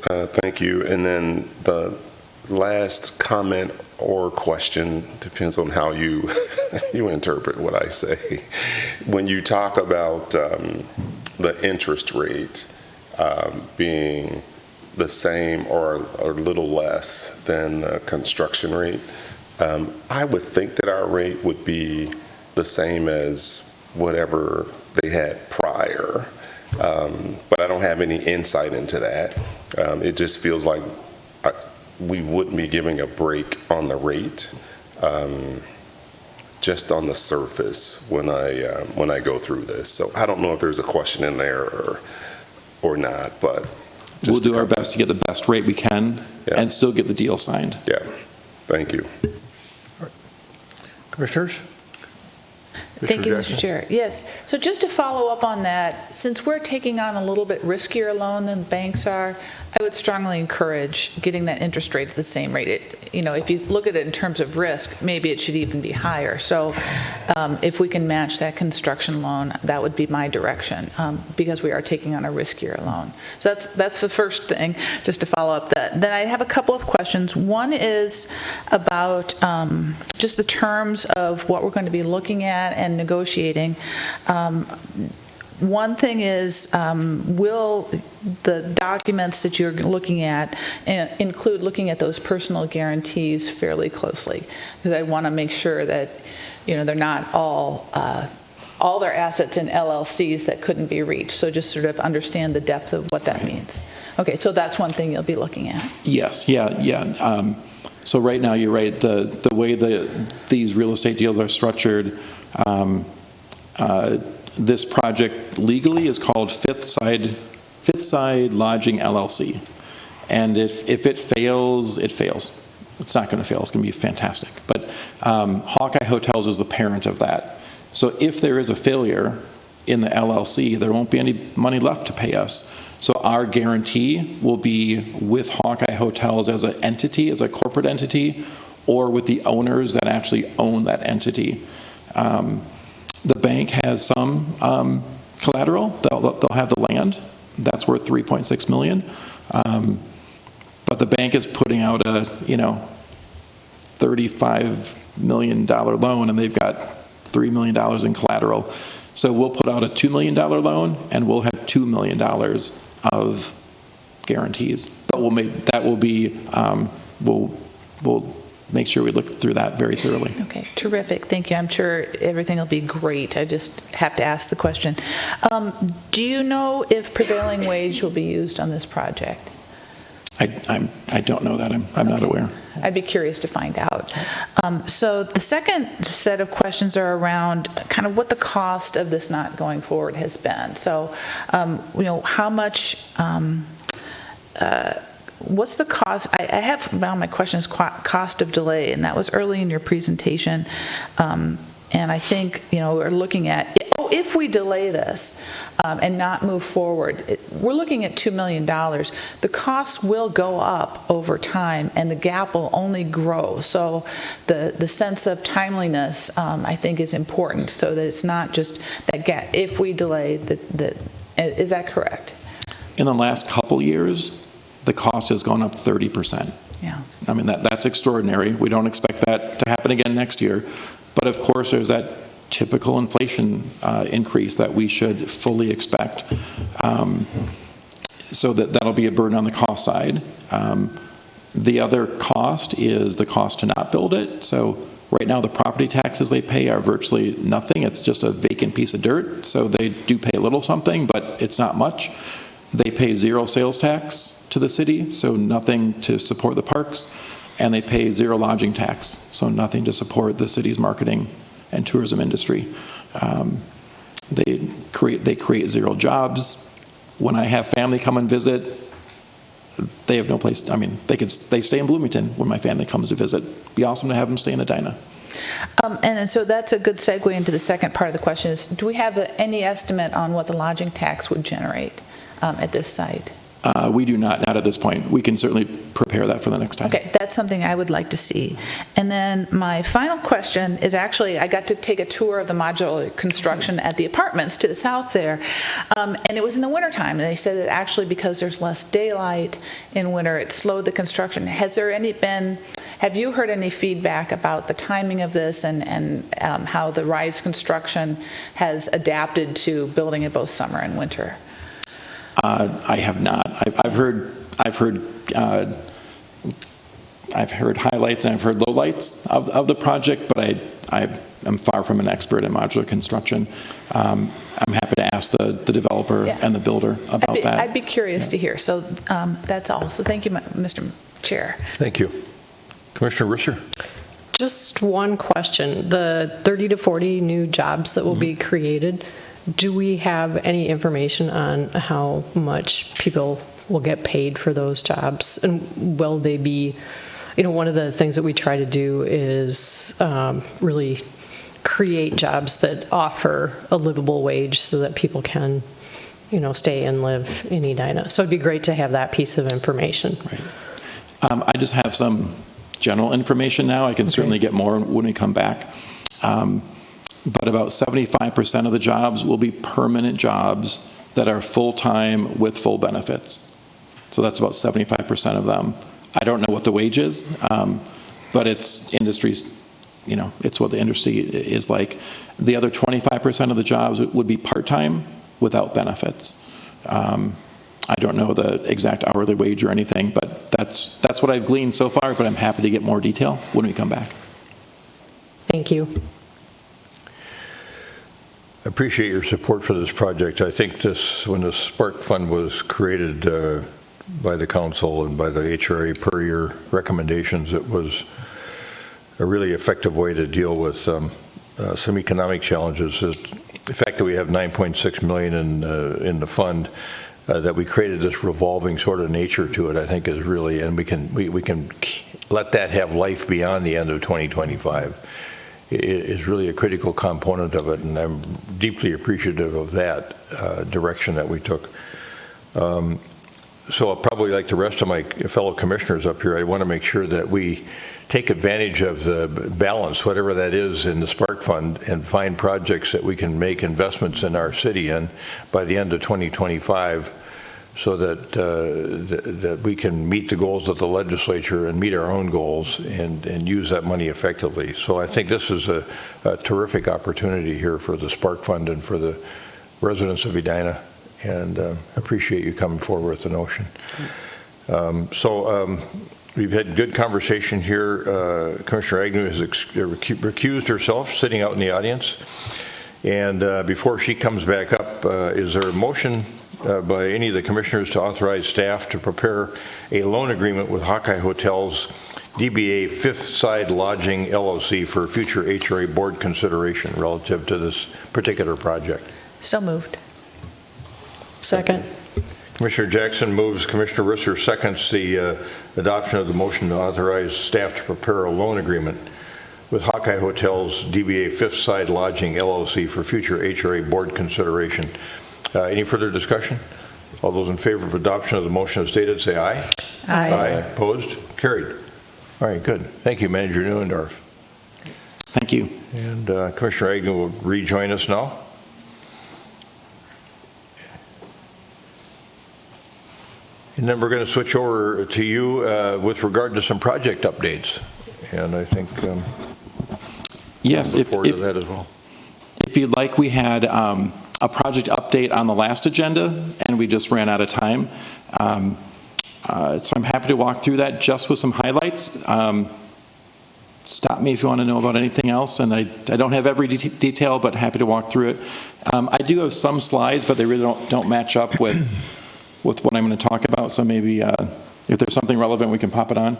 Thank you. And then the last comment or question, depends on how you you interpret what I say. When you talk about the interest rate being the same or a little less than the construction rate, I would think that our rate would be the same as whatever they had prior. But I don't have any insight into that. It just feels like we wouldn't be giving a break on the rate, just on the surface when I go through this. So I don't know if there's a question in there or not, but We'll do our best to get the best rate we can and still get the deal signed. Yeah, thank you. Commissioners? Thank you, Jackson? Mr. Chair. Yes, so just to follow up on that, since we're taking on a little bit riskier loan than banks are, I would strongly encourage getting that interest rate at the same rate. If you look at it in terms of risk, maybe it should even be higher. So if we can match that construction loan, that would be my direction, because we are taking on a riskier loan. So that's the first thing, just to follow up that. Then I have a couple of questions. One is about just the terms of what we're going to be looking at and negotiating. One thing is, will the documents that you're looking at include looking at those personal guarantees fairly closely? Because I want to make sure that, they're not all their assets in LLCs that couldn't be reached. So just sort of understand the depth of what that means. Okay, so that's one thing you'll be looking at. Yes, yeah. So right now, you're right. The way these real estate deals are structured, this project legally is called Fifth Side Lodging LLC. And if it fails, it fails. It's not going to fail. It's going to be fantastic. But Hawkeye Hotels is the parent of that. So if there is a failure in the LLC, there won't be any money left to pay us. So our guarantee will be with Hawkeye Hotels as an entity, as a corporate entity, or with the owners that actually own that entity. The bank has some collateral. They'll have the land. That's worth $3.6 million. But the bank is putting out a $35 million loan, and they've got $3 million in collateral. So we'll put out a $2 million loan, and we'll have $2 million of guarantees. But we'll make sure we look through that very thoroughly. Okay, terrific. Thank you. I'm sure everything will be great. I just have to ask the question. Do you know if prevailing wage will be used on this project? I don't know that. I'm not aware. I'd be curious to find out. So the second set of questions are around kind of what the cost of this not going forward has been. So, how much, what's the cost? I have found my question is cost of delay, and that was early in your presentation. And I think, we're looking at, if we delay this and not move forward, we're looking at $2 million. The costs will go up over time, and the gap will only grow. So the sense of timeliness, I think, is important, so that it's not just that gap. If we delay, is that correct? In the last couple years, the cost has gone up 30%. Yeah. I mean, that's extraordinary. We don't expect that to happen again next year. But of course, there's that typical inflation increase that we should fully expect. So that'll be a burden on the cost side. The other cost is the cost to not build it. So right now, the property taxes they pay are virtually nothing. It's just a vacant piece of dirt. So they do pay a little something, but it's not much. They pay zero sales tax to the city, so nothing to support the parks. And they pay zero lodging tax, so nothing to support the city's marketing and tourism industry. They create zero jobs. When I have family come and visit, they have no place. I mean, they stay in Bloomington when my family comes to visit. It'd be awesome to have them stay in Edina. And then, so that's a good segue into the second part of the question is, do we have any estimate on what the lodging tax would generate at this site? We do not at this point. We can certainly prepare that for the next time. Okay, that's something I would like to see. And then my final question is actually, I got to take a tour of the modular construction at the apartments to the south there, and it was in the wintertime, and they said that actually because there's less daylight in winter, it slowed the construction. Have you heard any feedback about the timing of this and how the RISE construction has adapted to building it both summer and winter? I have not. I've heard highlights and I've heard lowlights of the project, but I'm far from an expert in modular construction. I'm happy to ask the developer and the builder about that. I'd be curious to hear. So that's all. So thank you, Mr. Chair. Thank you. Commissioner Risser? Just one question. The 30 to 40 new jobs that will be created, do we have any information on how much people will get paid for those jobs? And will they be, one of the things that we try to do is really create jobs that offer a livable wage so that people can, stay and live in Edina. So it'd be great to have that piece of information. Right. I just have some general information now. I can certainly get more when we come back. But about 75% of the jobs will be permanent jobs that are full-time with full benefits. So that's about 75% of them. I don't know what the wage is, but it's industries, it's what the industry is like. The other 25% of the jobs would be part-time without benefits. I don't know the exact hourly wage or anything, but that's what I've gleaned so far, but I'm happy to get more detail when we come back. Thank you. I appreciate your support for this project. I think when the Spark Fund was created by the council and by the HRA per year recommendations, it was a really effective way to deal with some economic challenges. The fact that we have $9.6 million in the fund, that we created this revolving sort of nature to it, I think is really, and we can let that have life beyond the end of 2025. Is really a critical component of it, and I'm deeply appreciative of that direction that we took. So I'll probably, like the rest of my fellow commissioners up here, I want to make sure that we take advantage of the balance, whatever that is, in the Spark Fund, and find projects that we can make investments in our city in by the end of 2025, so that we can meet the goals of the legislature and meet our own goals and use that money effectively. So I think this is a terrific opportunity here for the Spark Fund and for the residents of Edina, and appreciate you coming forward with the notion. We've had good conversation here. Commissioner Agnew has recused herself, sitting out in the audience. And before she comes back up, is there a motion by any of the commissioners to authorize staff to prepare a loan agreement with Hawkeye Hotels DBA Fifth Side Lodging LLC for future HRA board consideration relative to this particular project? So moved. Second. Commissioner Jackson moves, Commissioner Risser seconds the adoption of the motion to authorize staff to prepare a loan agreement with Hawkeye Hotels DBA Fifth Side Lodging LLC for future HRA board consideration. Any further discussion? All those in favor of adoption of the motion as stated, say aye. Aye. Aye. Opposed? Carried. All right, good. Thank you, Manager Neuendorf. Thank you. And Commissioner Agnew will rejoin us now. And then we're going to switch over to you with regard to some project updates. And I think yes, look forward to that as well. If you'd like, we had a project update on the last agenda, and we just ran out of time. So I'm happy to walk through that just with some highlights. Stop me if you want to know about anything else, and I don't have every detail, but happy to walk through it. I do have some slides, but they really don't match up with what I'm going to talk about, so maybe if there's something relevant, we can pop it on.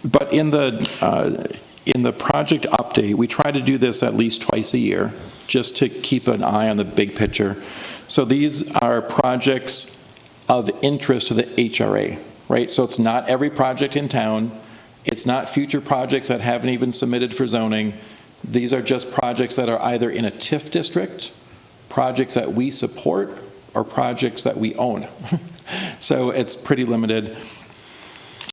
But in the project update, we try to do this at least twice a year, just to keep an eye on the big picture. So these are projects of interest to the HRA, right? So it's not every project in town. It's not future projects that haven't even submitted for zoning. These are just projects that are either in a TIF district, projects that we support, or projects that we own. So it's pretty limited.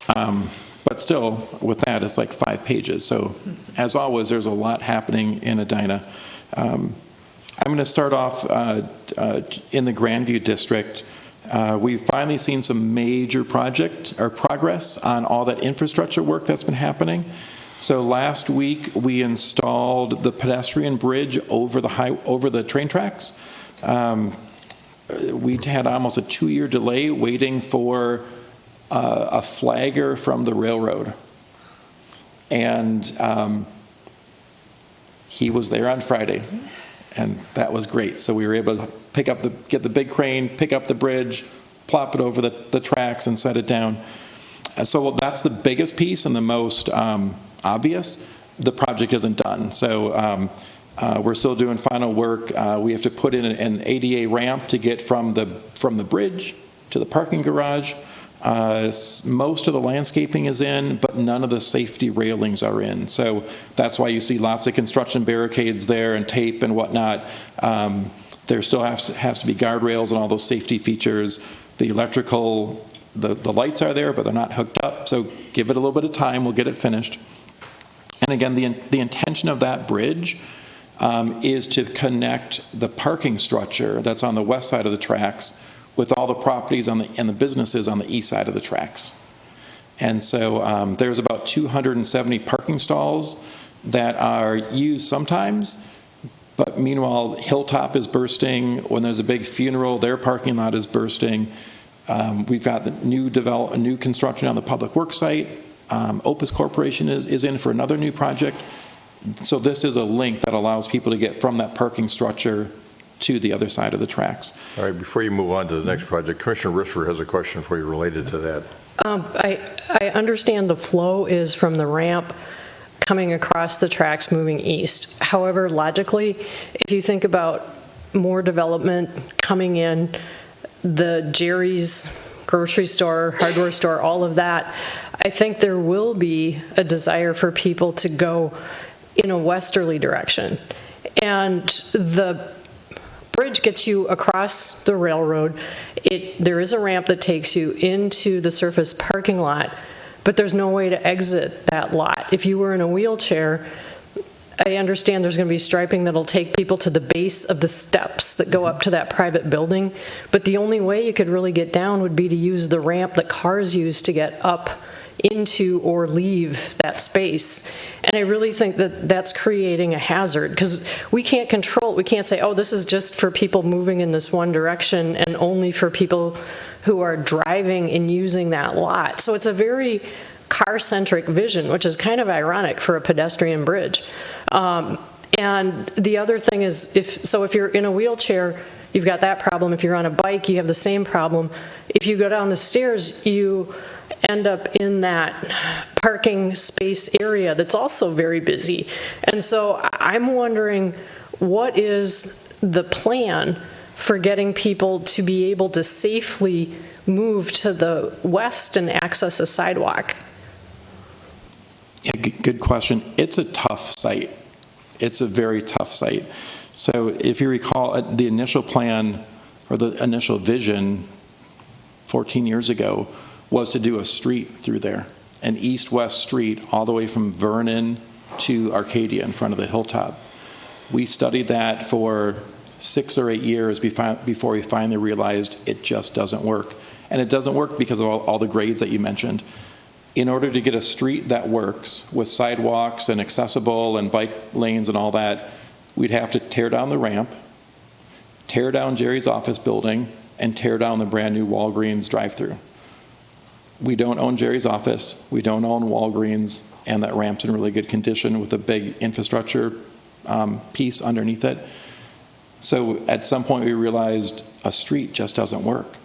But still, with that, it's like 5 pages. So as always, there's a lot happening in Edina. I'm going to start off in the Grandview district. We've finally seen some major progress on all that infrastructure work that's been happening. So last week we installed the pedestrian bridge over the train tracks. We had almost a 2-year delay waiting for a flagger from the railroad, and he was there on Friday, and that was great. So we were able to get the big crane, pick up the bridge, plop it over the tracks, and set it down. And so that's the biggest piece and the most obvious. The project isn't done, so we're still doing final work. We have to put in an ADA ramp to get from the bridge to the parking garage. Most of the landscaping is in, but none of the safety railings are in. So that's why you see lots of construction barricades there and tape and whatnot. There still has to be guardrails and all those safety features. The electrical, the lights are there, but they're not hooked up. So give it a little bit of time, we'll get it finished. And again, the intention of that bridge is to connect the parking structure that's on the west side of the tracks with all the properties and the businesses on the east side of the tracks. And so there's about 270 parking stalls that are used sometimes, but meanwhile, Hilltop is bursting. When there's a big funeral, their parking lot is bursting. We've got the new construction on the public works site. Opus Corporation is in for another new project. So this is a link that allows people to get from that parking structure to the other side of the tracks. All right, before you move on to the next project, Commissioner Risser has a question for you related to that. I understand the flow is from the ramp coming across the tracks moving east. However, logically, if you think about more development coming in, the Jerry's grocery store, hardware store, all of that, I think there will be a desire for people to go in a westerly direction. And the bridge gets you across the railroad. There is a ramp that takes you into the surface parking lot, but there's no way to exit that lot. If you were in a wheelchair, I understand there's going to be striping that'll take people to the base of the steps that go up to that private building, but the only way you could really get down would be to use the ramp that cars use to get up into or leave that space. And I really think that that's creating a hazard, because we can't control it. We can't say, oh, this is just for people moving in this one direction and only for people who are driving and using that lot. So it's a very car-centric vision, which is kind of ironic for a pedestrian bridge. And the other thing is, if you're in a wheelchair, you've got that problem. If you're on a bike, you have the same problem. If you go down the stairs, you end up in that parking space area that's also very busy. And so I'm wondering, what is the plan for getting people to be able to safely move to the west and access a sidewalk? Yeah, good question. It's a tough site. It's a very tough site. So if you recall, the initial plan or the initial vision 14 years ago was to do a street through there, an east-west street all the way from Vernon to Arcadia in front of the Hilltop. We studied that for 6 or 8 years before we finally realized it just doesn't work. And it doesn't work because of all the grades that you mentioned. In order to get a street that works with sidewalks and accessible and bike lanes and all that, we'd have to tear down the ramp, tear down Jerry's office building, and tear down the brand new Walgreens drive-through. We don't own Jerry's office, we don't own Walgreens, and that ramp's in really good condition with a big infrastructure piece underneath it. So at some point we realized a street just doesn't work.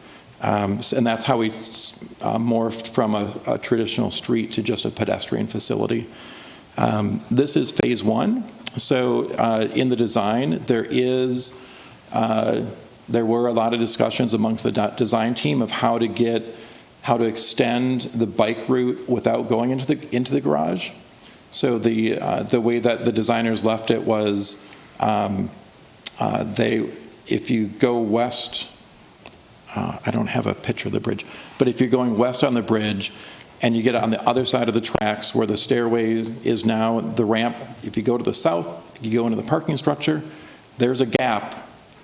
And that's how we morphed from a traditional street to just a pedestrian facility. This is phase one. So in the design, there is There were a lot of discussions amongst the design team of how to extend the bike route without going into the garage. So the way that the designers left it was if you go west, I don't have a picture of the bridge, but if you're going west on the bridge and you get on the other side of the tracks where the stairway is now, the ramp, if you go to the south, you go into the parking structure, there's a gap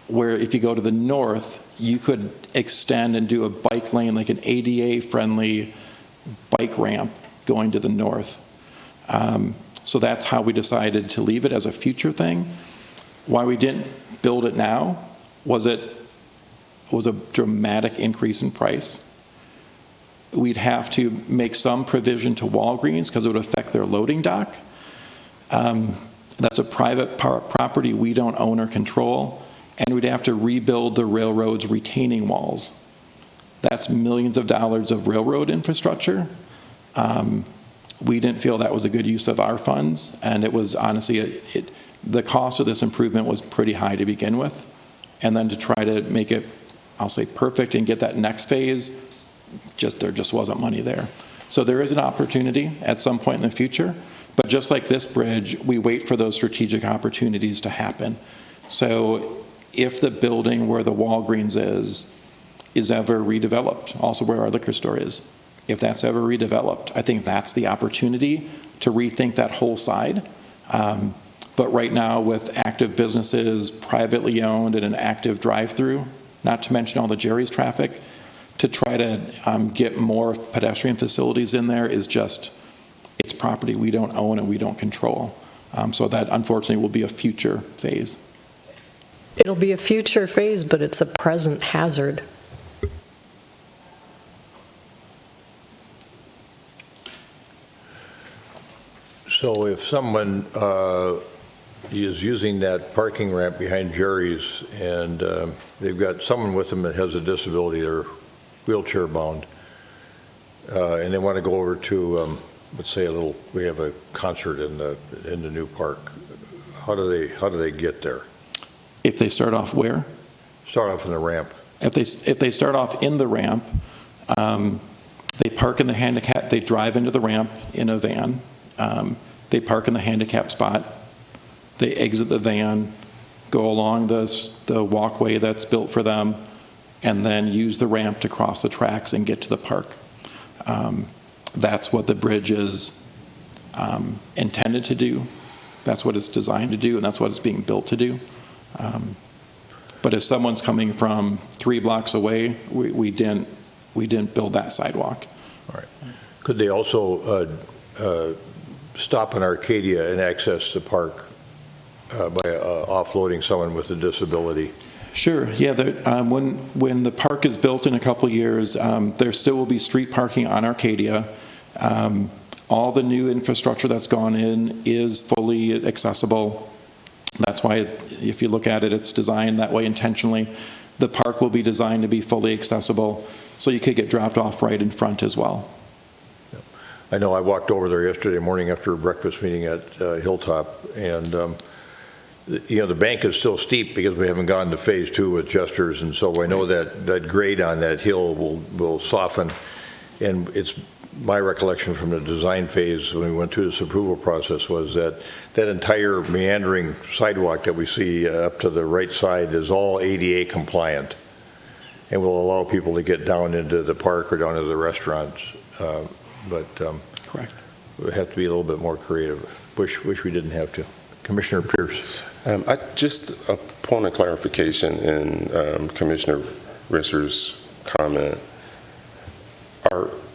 where if you go to the north, you could extend and do a bike lane, like an ADA-friendly bike ramp going to the north. So that's how we decided to leave it as a future thing. Why we didn't build it now was a dramatic increase in price. We'd have to make some provision to Walgreens because it would affect their loading dock. That's a private property we don't own or control, and we'd have to rebuild the railroad's retaining walls. That's millions of dollars of railroad infrastructure. We didn't feel that was a good use of our funds, and it was honestly, the cost of this improvement was pretty high to begin with. And then to try to make it, I'll say, perfect and get that next phase, there just wasn't money there. So there is an opportunity at some point in the future, but just like this bridge, we wait for those strategic opportunities to happen. So if the building where the Walgreens is ever redeveloped, also where our liquor store is, if that's ever redeveloped, I think that's the opportunity to rethink that whole side. But right now, with active businesses, privately owned, and an active drive-through, not to mention all the Jerry's traffic, to try to get more pedestrian facilities in there is just, it's property we don't own and we don't control. So that, unfortunately, will be a future phase. It'll be a future phase, but it's a present hazard. So if someone is using that parking ramp behind Jerry's and they've got someone with them that has a disability, they're wheelchair bound, and they want to go over to, let's say we have a concert in the new park, how do they get there? If they start off where? Start off in the ramp. If they start off in the ramp, they park in the handicap, they drive into the ramp in a van. They park in the handicap spot. They exit the van, go along the walkway that's built for them, and then use the ramp to cross the tracks and get to the park. That's what the bridge is intended to do. That's what it's designed to do, and that's what it's being built to do. But if someone's coming from 3 blocks away, we didn't build that sidewalk. All right. Could they also stop in Arcadia and access the park by offloading someone with a disability? Sure. Yeah. When the park is built in a couple of years, there still will be street parking on Arcadia. All the new infrastructure that's gone in is fully accessible. That's why, if you look at it, it's designed that way intentionally. The park will be designed to be fully accessible, so you could get dropped off right in front as well. I know I walked over there yesterday morning after a breakfast meeting at Hilltop, and the bank is still steep because we haven't gone to phase 2 with Jester's, and so I know that grade on that hill will soften. And it's my recollection from the design phase when we went through this approval process was that entire meandering sidewalk that we see up to the right side is all ADA compliant and will allow people to get down into the park or down to the restaurants. Correct. We have to be a little bit more creative. Wish we didn't have to. Commissioner Pierce. Just a point of clarification in Commissioner Risser's comment.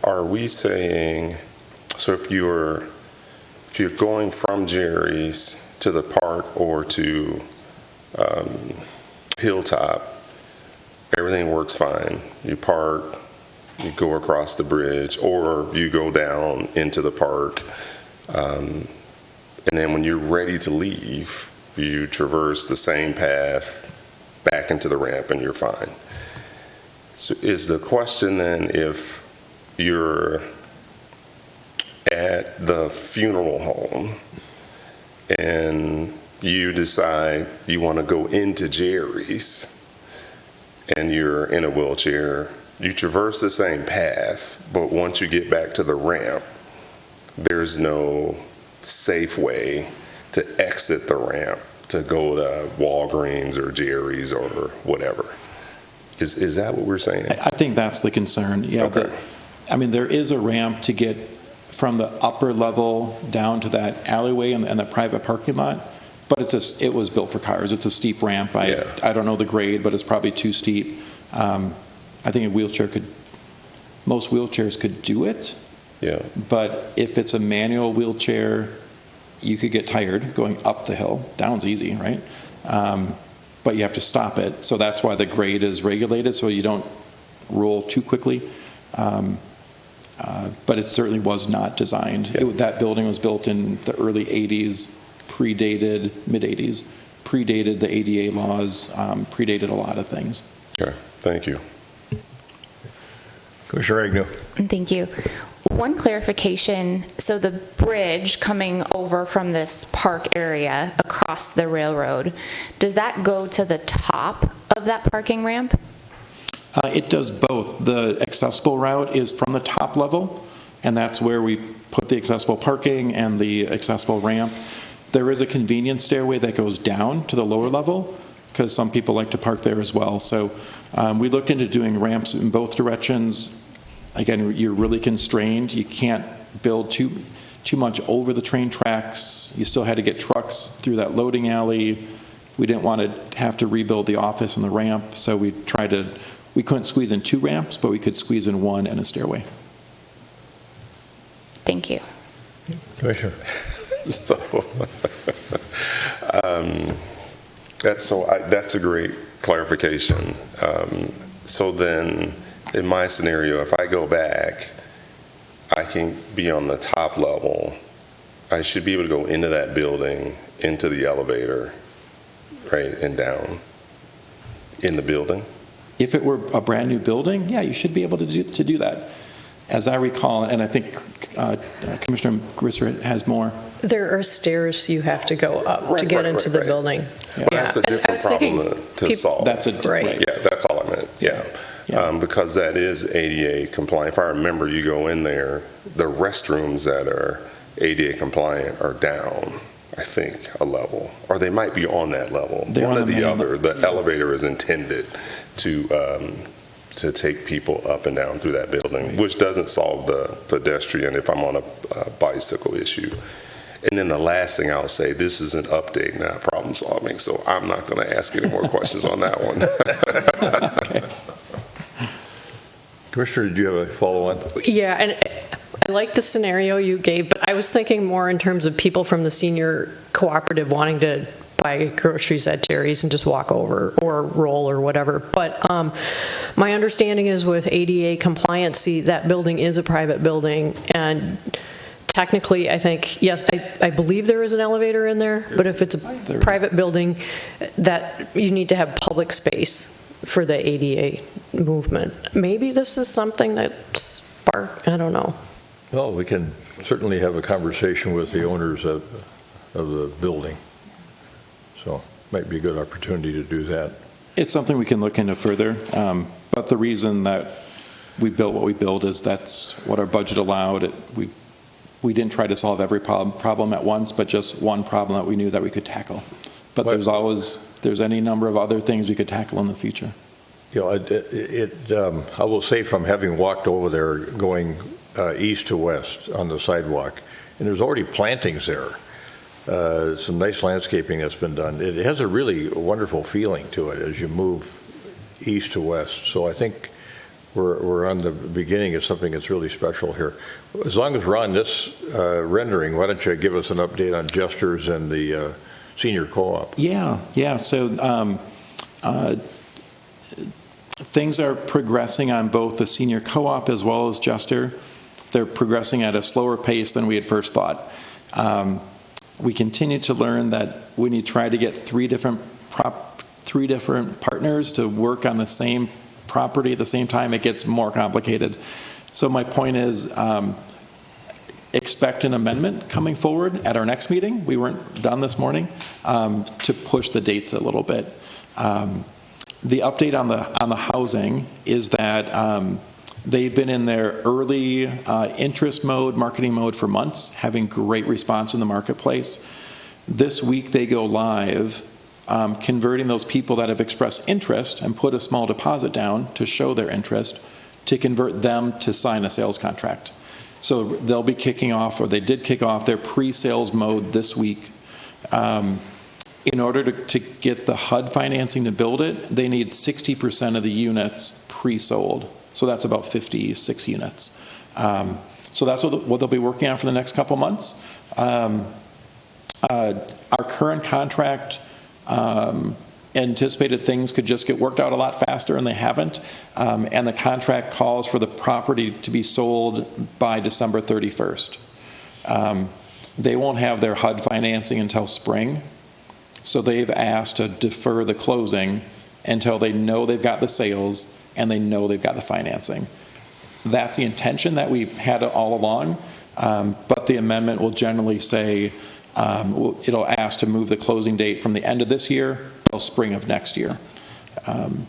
Are we saying, so if you're going from Jerry's to the park or to Hilltop, everything works fine. You park, you go across the bridge, or you go down into the park, and then when you're ready to leave, you traverse the same path back into the ramp and you're fine. So is the question then, if you're at the funeral home and you decide you want to go into Jerry's, and you're in a wheelchair, you traverse the same path, but once you get back to the ramp, there's no safe way to exit the ramp to go to Walgreens or Jerry's or whatever. Is that what we're saying? I think that's the concern. Yeah. Okay. There is a ramp to get from the upper level down to that alleyway and the private parking lot, but it was built for cars. It's a steep ramp. Yeah. I don't know the grade, but it's probably too steep. I think most wheelchairs could do it. Yeah. But if it's a manual wheelchair, you could get tired going up the hill. Down's easy, right? But you have to stop it. So that's why the grade is regulated, so you don't roll too quickly. But it certainly was not designed. That building was built in the early 80s, mid-80s, predated the ADA laws, predated a lot of things. Okay, thank you. Commissioner Agnew. Thank you. One clarification, so the bridge coming over from this park area across the railroad, does that go to the top of that parking ramp? It does both. The accessible route is from the top level, and that's where we put the accessible parking and the accessible ramp. There is a convenience stairway that goes down to the lower level, because some people like to park there as well. So we looked into doing ramps in both directions. Again, you're really constrained. You can't build too much over the train tracks. You still had to get trucks through that loading alley. We didn't want to have to rebuild the office and the ramp, so we couldn't squeeze in 2 ramps, but we could squeeze in 1 and a stairway. Thank you. Commissioner. That's a great clarification. So then, in my scenario, if I go back, I can be on the top level. I should be able to go into that building, into the elevator, right, and down in the building. If it were a brand new building, yeah, you should be able to do that. As I recall, and I think Commissioner Grisser has more. There are stairs you have to go up to get into the building. Yeah. Well, that's a different problem to solve. That's Right. Yeah, that's all I meant, yeah. Because that is ADA compliant. If I remember, you go in there, the restrooms that are ADA compliant are down, I think, a level, or they might be on that level. They're One on or the the main other. The elevator is intended to take people up and down through that building, which doesn't solve the pedestrian if I'm on a bicycle issue. And then the last thing I'll say, this is an update, not problem solving, so I'm not going to ask any more questions on that one. Commissioner, did you have a follow-on? Yeah, and I like the scenario you gave, but I was thinking more in terms of people from the senior cooperative wanting to buy groceries at Jerry's and just walk over or roll or whatever. But my understanding is with ADA compliancy, that building is a private building, and technically, I think, yes, I believe there is an elevator in there, but if it's a private building, that you need to have public space for the ADA movement. Maybe this is something that I don't know. Well, we can certainly have a conversation with the owners of the building. So might be a good opportunity to do that. It's something we can look into further, but the reason that we built what we built is that's what our budget allowed. We didn't try to solve every problem at once, but just one problem that we knew that we could tackle. But there's any number of other things we could tackle in the future. You know, I will say from having walked over there going east to west on the sidewalk, and there's already plantings there. Some nice landscaping that's been done. It has a really wonderful feeling to it as you move east to west. So I think we're on the beginning of something that's really special here. As long as we're on this rendering, why don't you give us an update on Jester's and the senior co-op? Yeah. So things are progressing on both the senior co-op as well as Jester. They're progressing at a slower pace than we had first thought. We continue to learn that when you try to get three different partners to work on the same property at the same time, it gets more complicated. So my point is, expect an amendment coming forward at our next meeting. We weren't done this morning, to push the dates a little bit. The update on the housing is that they've been in their early interest mode, marketing mode for months, having great response in the marketplace. This week they go live, converting those people that have expressed interest and put a small deposit down to show their interest, to convert them to sign a sales contract. So they'll be kicking off, or they did kick off their pre-sales mode this week. In order to get the HUD financing to build it, they need 60% of the units pre-sold. So that's about 56 units. So that's what they'll be working on for the next couple months. Our current contract anticipated things could just get worked out a lot faster, and they haven't. And the contract calls for the property to be sold by December 31st. They won't have their HUD financing until spring. So they've asked to defer the closing until they know they've got the sales and they know they've got the financing. That's the intention that we've had all along, but the amendment will generally say, it'll ask to move the closing date from the end of this year till spring of next year. Other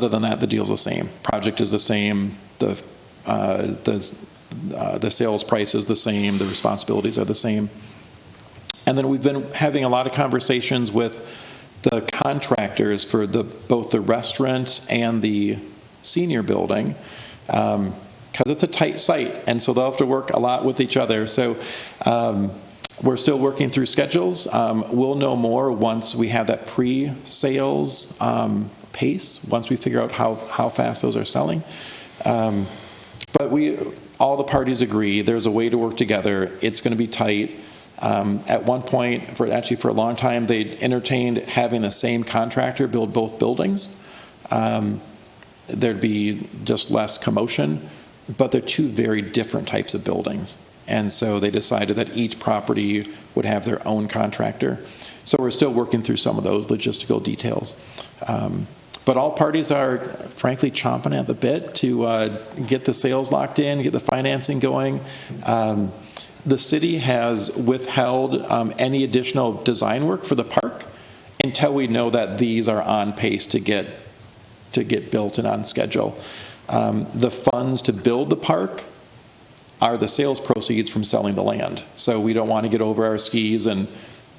than that, the deal's the same. Project is the same. The sales price is the same. The responsibilities are the same. And then we've been having a lot of conversations with the contractors for both the restaurant and the senior building, because it's a tight site, and so they'll have to work a lot with each other. So we're still working through schedules. We'll know more once we have that pre-sales pace, once we figure out how fast those are selling. But all the parties agree there's a way to work together. It's going to be tight. At one point, for a long time, they entertained having the same contractor build both buildings. There'd be just less commotion, but they're two very different types of buildings. And so they decided that each property would have their own contractor. So we're still working through some of those logistical details. But all parties are, frankly, chomping at the bit to get the sales locked in, get the financing going. The city has withheld any additional design work for the park until we know that these are on pace to get built and on schedule. The funds to build the park are the sales proceeds from selling the land. So we don't want to get over our skis and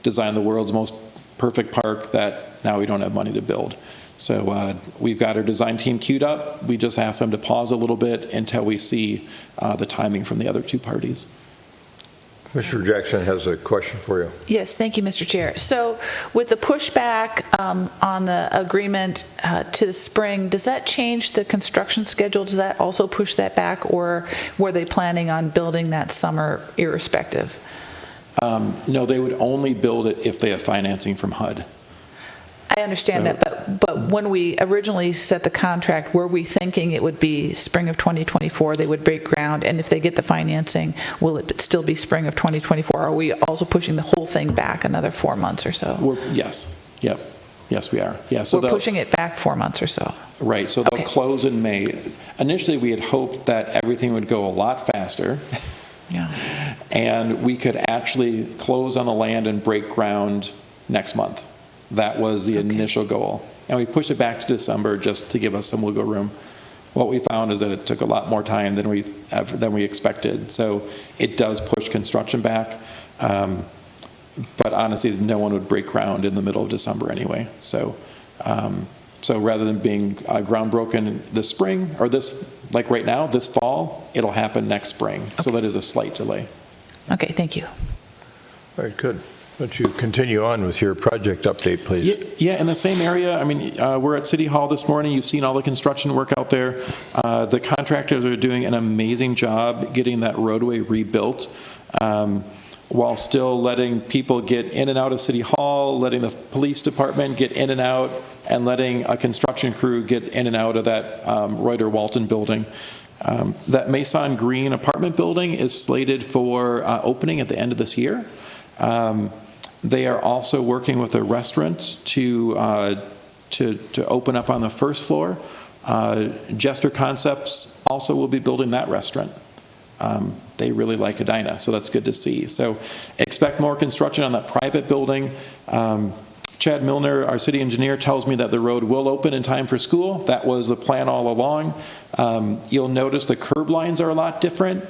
design the world's most perfect park that now we don't have money to build. So we've got our design team queued up. We just ask them to pause a little bit until we see the timing from the other two parties. Mr. Jackson has a question for you. Yes, thank you, Mr. Chair. So with the pushback on the agreement to the spring, does that change the construction schedule? Does that also push that back, or were they planning on building that summer irrespective? No, they would only build it if they have financing from HUD. I understand that, but when we originally set the contract, were we thinking it would be spring of 2024, they would break ground, and if they get the financing, will it still be spring of 2024? Are we also pushing the whole thing back another 4 months or so? Yes. Yep. Yes, we are. Yeah, so we're pushing it back 4 months or so. Right, so they'll close in May. Initially, we had hoped that everything would go a lot faster. Yeah. And we could actually close on the land and break ground next month. That was the initial goal. And we pushed it back to December just to give us some wiggle room. What we found is that it took a lot more time than we expected. So it does push construction back. But honestly, no one would break ground in the middle of December anyway. So rather than being ground broken this spring, or like right now, this fall, it'll happen next spring. Okay. So that is a slight delay. Okay, thank you. All right, good. Why don't you continue on with your project update, please? Yeah, in the same area. I mean, we're at City Hall this morning. You've seen all the construction work out there. The contractors are doing an amazing job getting that roadway rebuilt, while still letting people get in and out of City Hall, letting the police department get in and out, and letting a construction crew get in and out of that Reuter-Walton building. That Mason Green apartment building is slated for opening at the end of this year. They are also working with a restaurant to open up on the first floor. Jester Concepts also will be building that restaurant. They really like Edina, so that's good to see. So expect more construction on that private building. Chad Milner, our city engineer, tells me that the road will open in time for school. That was the plan all along. You'll notice the curb lines are a lot different,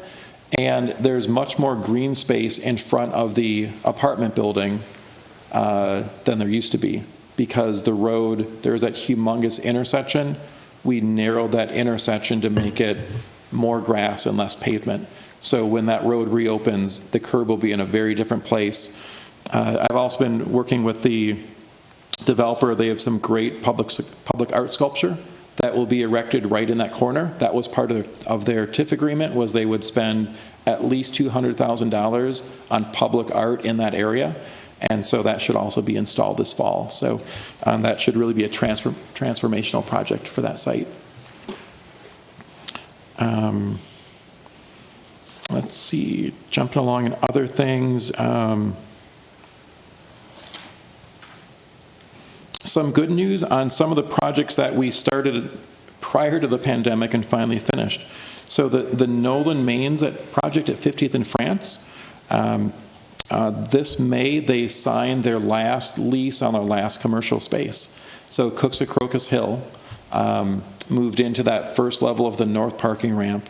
and there's much more green space in front of the apartment building than there used to be, because the road, there's that humongous intersection. We narrowed that intersection to make it more grass and less pavement. So when that road reopens, the curb will be in a very different place. I've also been working with the developer. They have some great public art sculpture that will be erected right in that corner. That was part of their TIF agreement, was they would spend at least $200,000 on public art in that area. And so that should also be installed this fall. So that should really be a transformational project for that site. Let's see, jumping along in other things. Some good news on some of the projects that we started prior to the pandemic and finally finished. So the Nolan Mains project at 50th in France, this May they signed their last lease on their last commercial space. So Cooks at Crocus Hill moved into that first level of the north parking ramp.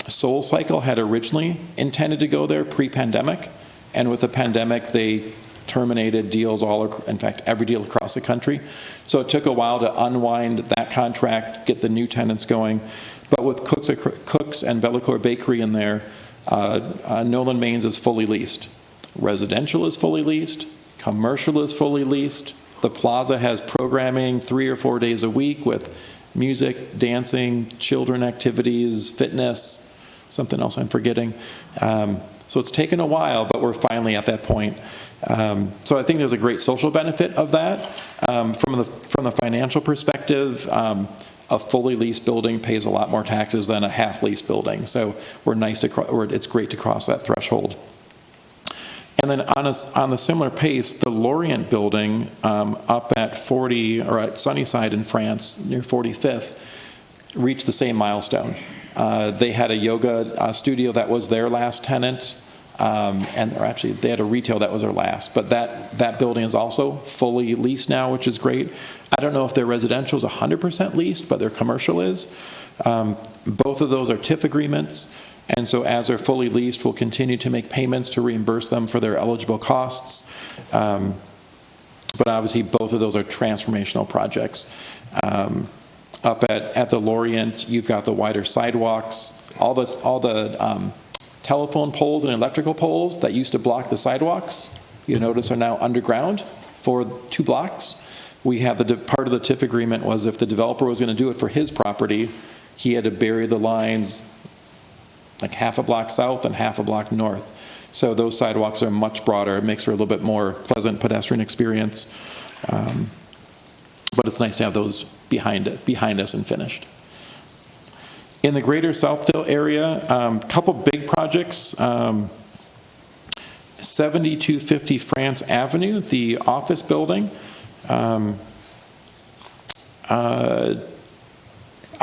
Soul Cycle had originally intended to go there pre-pandemic, and with the pandemic they terminated deals in fact, every deal across the country. So it took a while to unwind that contract, get the new tenants going. But with Cooks and Bellecour Bakery in there, Nolan Mains is fully leased. Residential is fully leased. Commercial is fully leased. The plaza has programming 3 or 4 days a week with music, dancing, children activities, fitness, something else I'm forgetting. So it's taken a while, but we're finally at that point. So I think there's a great social benefit of that. From the financial perspective, a fully leased building pays a lot more taxes than a half-leased building. So it's great to cross that threshold. And then on the similar pace, the Lorient building up at Sunnyside in France, near 45th, reached the same milestone. They had a yoga studio that was their last tenant. And they had a retail that was their last, but that building is also fully leased now, which is great. I don't know if their residential is 100% leased, but their commercial is. Both of those are TIF agreements, and so as they're fully leased, we'll continue to make payments to reimburse them for their eligible costs. But obviously, both of those are transformational projects. Up at the Lorient, you've got the wider sidewalks, all the telephone poles and electrical poles that used to block the sidewalks, you notice are now underground for 2 blocks. We had part of the TIF agreement was if the developer was going to do it for his property, he had to bury the lines like half a block south and half a block north. So those sidewalks are much broader. It makes for a little bit more pleasant pedestrian experience. But it's nice to have those behind us and finished. In the greater Southdale area, couple big projects. 7250 France Avenue, the office building.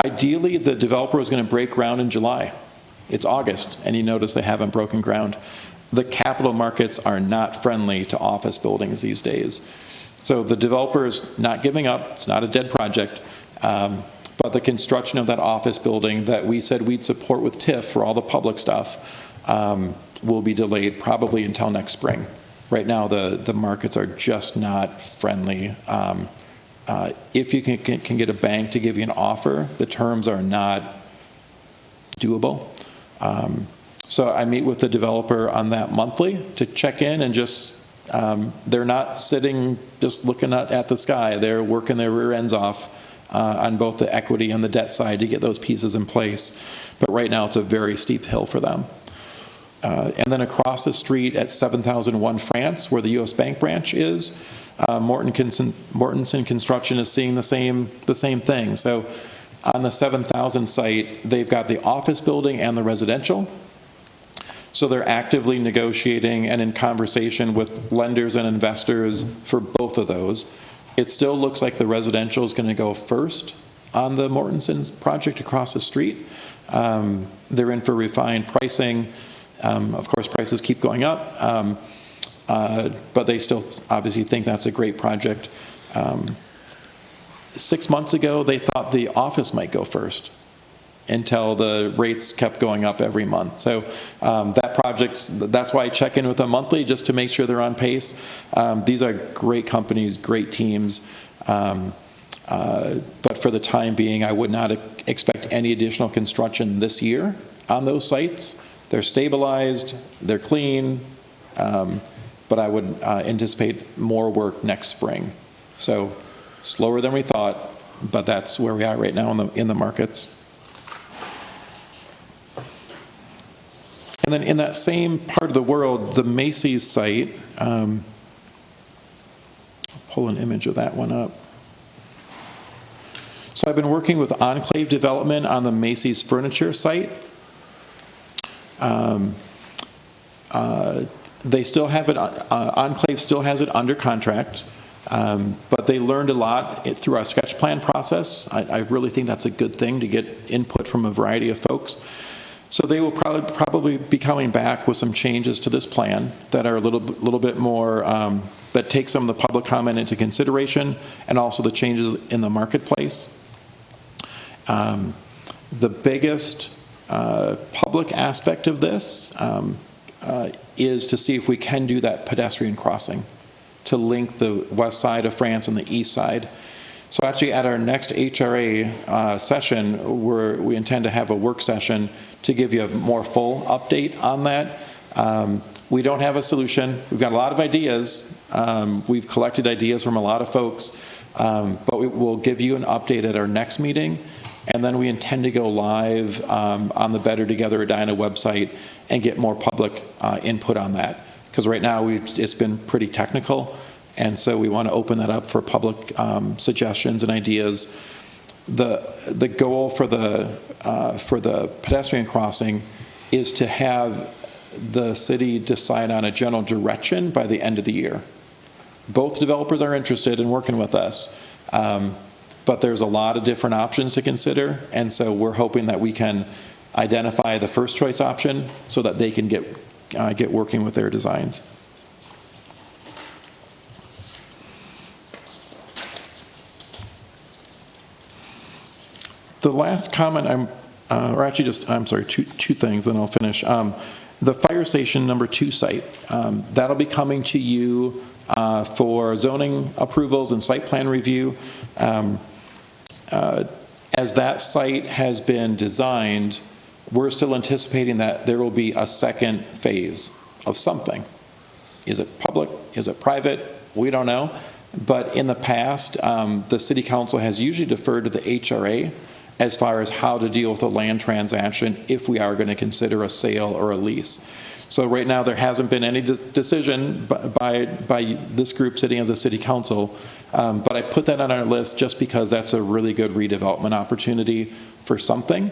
Ideally, the developer was going to break ground in July. It's August, and you notice they haven't broken ground. The capital markets are not friendly to office buildings these days. So the developer is not giving up. It's not a dead project. But the construction of that office building that we said we'd support with TIF for all the public stuff will be delayed probably until next spring. Right now, the markets are just not friendly. If you can get a bank to give you an offer, the terms are not doable. So I meet with the developer on that monthly to check in and just, they're not sitting just looking at the sky. They're working their rear ends off on both the equity and the debt side to get those pieces in place. But right now it's a very steep hill for them. And then across the street at 7001 France, where the U.S. Bank branch is, Mortensen Construction is seeing the same thing. So on the 7000 site, they've got the office building and the residential. So they're actively negotiating and in conversation with lenders and investors for both of those. It still looks like the residential is going to go first on the Mortensen's project across the street. They're in for refined pricing. Of course, prices keep going up. but they still obviously think that's a great project. 6 months ago, they thought the office might go first until the rates kept going up every month. So that's why I check in with them monthly, just to make sure they're on pace. These are great companies, great teams. But for the time being, I would not expect any additional construction this year on those sites. They're stabilized, they're clean, but I would anticipate more work next spring. So slower than we thought, but that's where we are right now in the markets. And then in that same part of the world, the Macy's site, I'll pull an image of that one up. So I've been working with Enclave Development on the Macy's furniture site. They still have it, Enclave still has it under contract, but they learned a lot through our sketch plan process. I really think that's a good thing to get input from a variety of folks. So they will probably be coming back with some changes to this plan that are a little bit more, that take some of the public comment into consideration, and also the changes in the marketplace. The biggest public aspect of this is to see if we can do that pedestrian crossing to link the west side of France and the east side. So actually at our next HRA session, we intend to have a work session to give you a more full update on that. We don't have a solution. We've got a lot of ideas. We've collected ideas from a lot of folks, but we will give you an update at our next meeting. And then we intend to go live on the Better Together Edina website and get more public input on that. Because right now it's been pretty technical, and so we want to open that up for public suggestions and ideas. The goal for the pedestrian crossing is to have the city decide on a general direction by the end of the year. Both developers are interested in working with us. But there's a lot of different options to consider, and so we're hoping that we can identify the first choice option so that they can get working with their designs. The last comment, I'm sorry, two things, then I'll finish. The fire station number 2 site, that'll be coming to you for zoning approvals and site plan review. As that site has been designed, we're still anticipating that there will be a second phase of something. Is it public? Is it private? We don't know. But in the past, the city council has usually deferred to the HRA as far as how to deal with a land transaction if we are going to consider a sale or a lease. So right now there hasn't been any decision by this group sitting as a city council, but I put that on our list just because that's a really good redevelopment opportunity for something.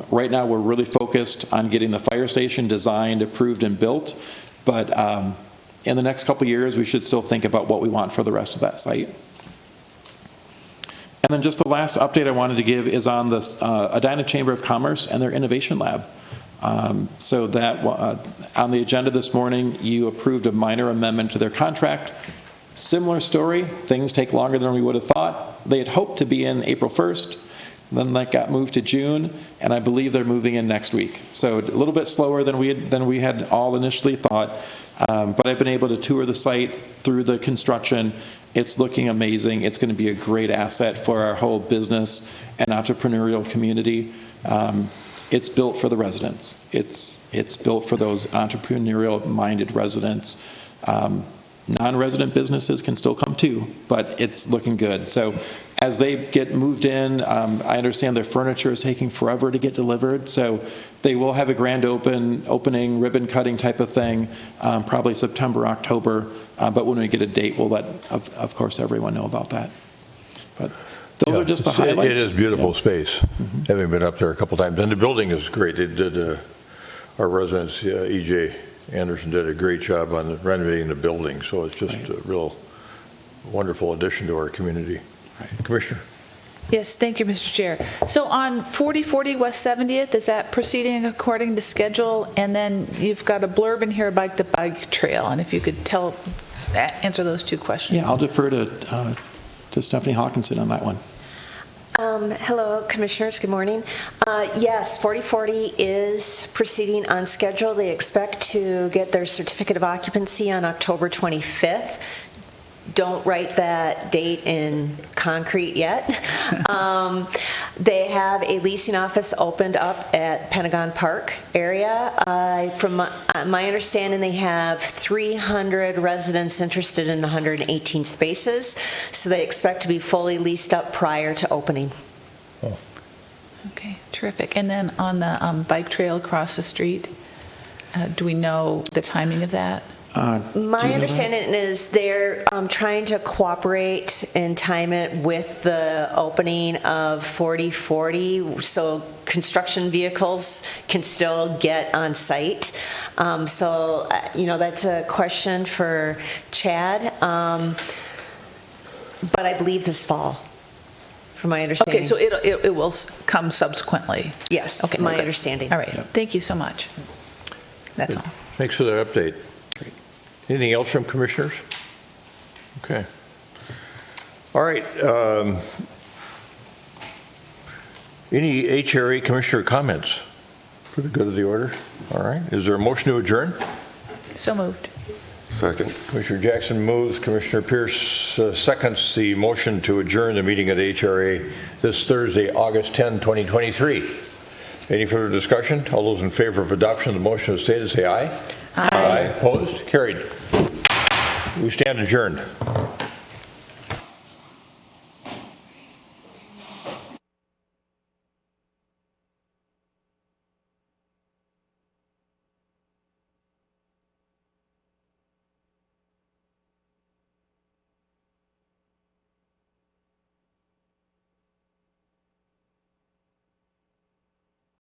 Right now we're really focused on getting the fire station designed, approved, and built, but in the next couple of years we should still think about what we want for the rest of that site. And then just the last update I wanted to give is on the Edina Chamber of Commerce and their Innovation Lab. So that on the agenda this morning, you approved a minor amendment to their contract. Similar story, things take longer than we would have thought. They had hoped to be in April 1st, then that got moved to June, and I believe they're moving in next week. So a little bit slower than we had all initially thought, but I've been able to tour the site through the construction. It's looking amazing. It's going to be a great asset for our whole business and entrepreneurial community. It's built for the residents. It's built for those entrepreneurial-minded residents. Non-resident businesses can still come too, but it's looking good. So as they get moved in, I understand their furniture is taking forever to get delivered, so they will have a grand opening, ribbon cutting type of thing, probably September, October, but when we get a date, we'll let, of course, everyone know about that. But those are just the highlights. It is beautiful space, having been up there a couple times. And the building is great. They did, our residents, E.J. Anderson did a great job on renovating the building, so it's just a real wonderful addition to our community. Right. Commissioner? Yes, thank you, Mr. Chair. So on 4040 West 70th, is that proceeding according to schedule? And then you've got a blurb in here about the bike trail, and if you could answer those two questions. Yeah, I'll defer to Stephanie Hawkinson on that one. Hello, Commissioners. Good morning. Yes, 4040 is proceeding on schedule. They expect to get their certificate of occupancy on October 25th. Don't write that date in concrete yet. They have a leasing office opened up at Pentagon Park area. From my understanding, they have 300 residents interested in 118 spaces, so they expect to be fully leased up prior to opening. Okay, terrific. And then on the bike trail across the street, do we know the timing of that? My understanding is they're trying to cooperate and time it with the opening of 4040 so construction vehicles can still get on site. So, that's a question for Chad. But I believe this fall, from my understanding. Okay, so it will come subsequently? Yes, Okay, my good. understanding. All right, thank you so much. That's all. Thanks for that update. Anything else from commissioners? Okay. All right. Any HRA commissioner comments for the good of the order? All right. Is there a motion to adjourn? So moved. Second. Commissioner Jackson moves. Commissioner Pierce seconds the motion to adjourn the meeting of the HRA this Thursday, August 10, 2023. Any further discussion? All those in favor of adoption of the motion as stated, say aye. Aye. Opposed? Carried. We stand adjourned.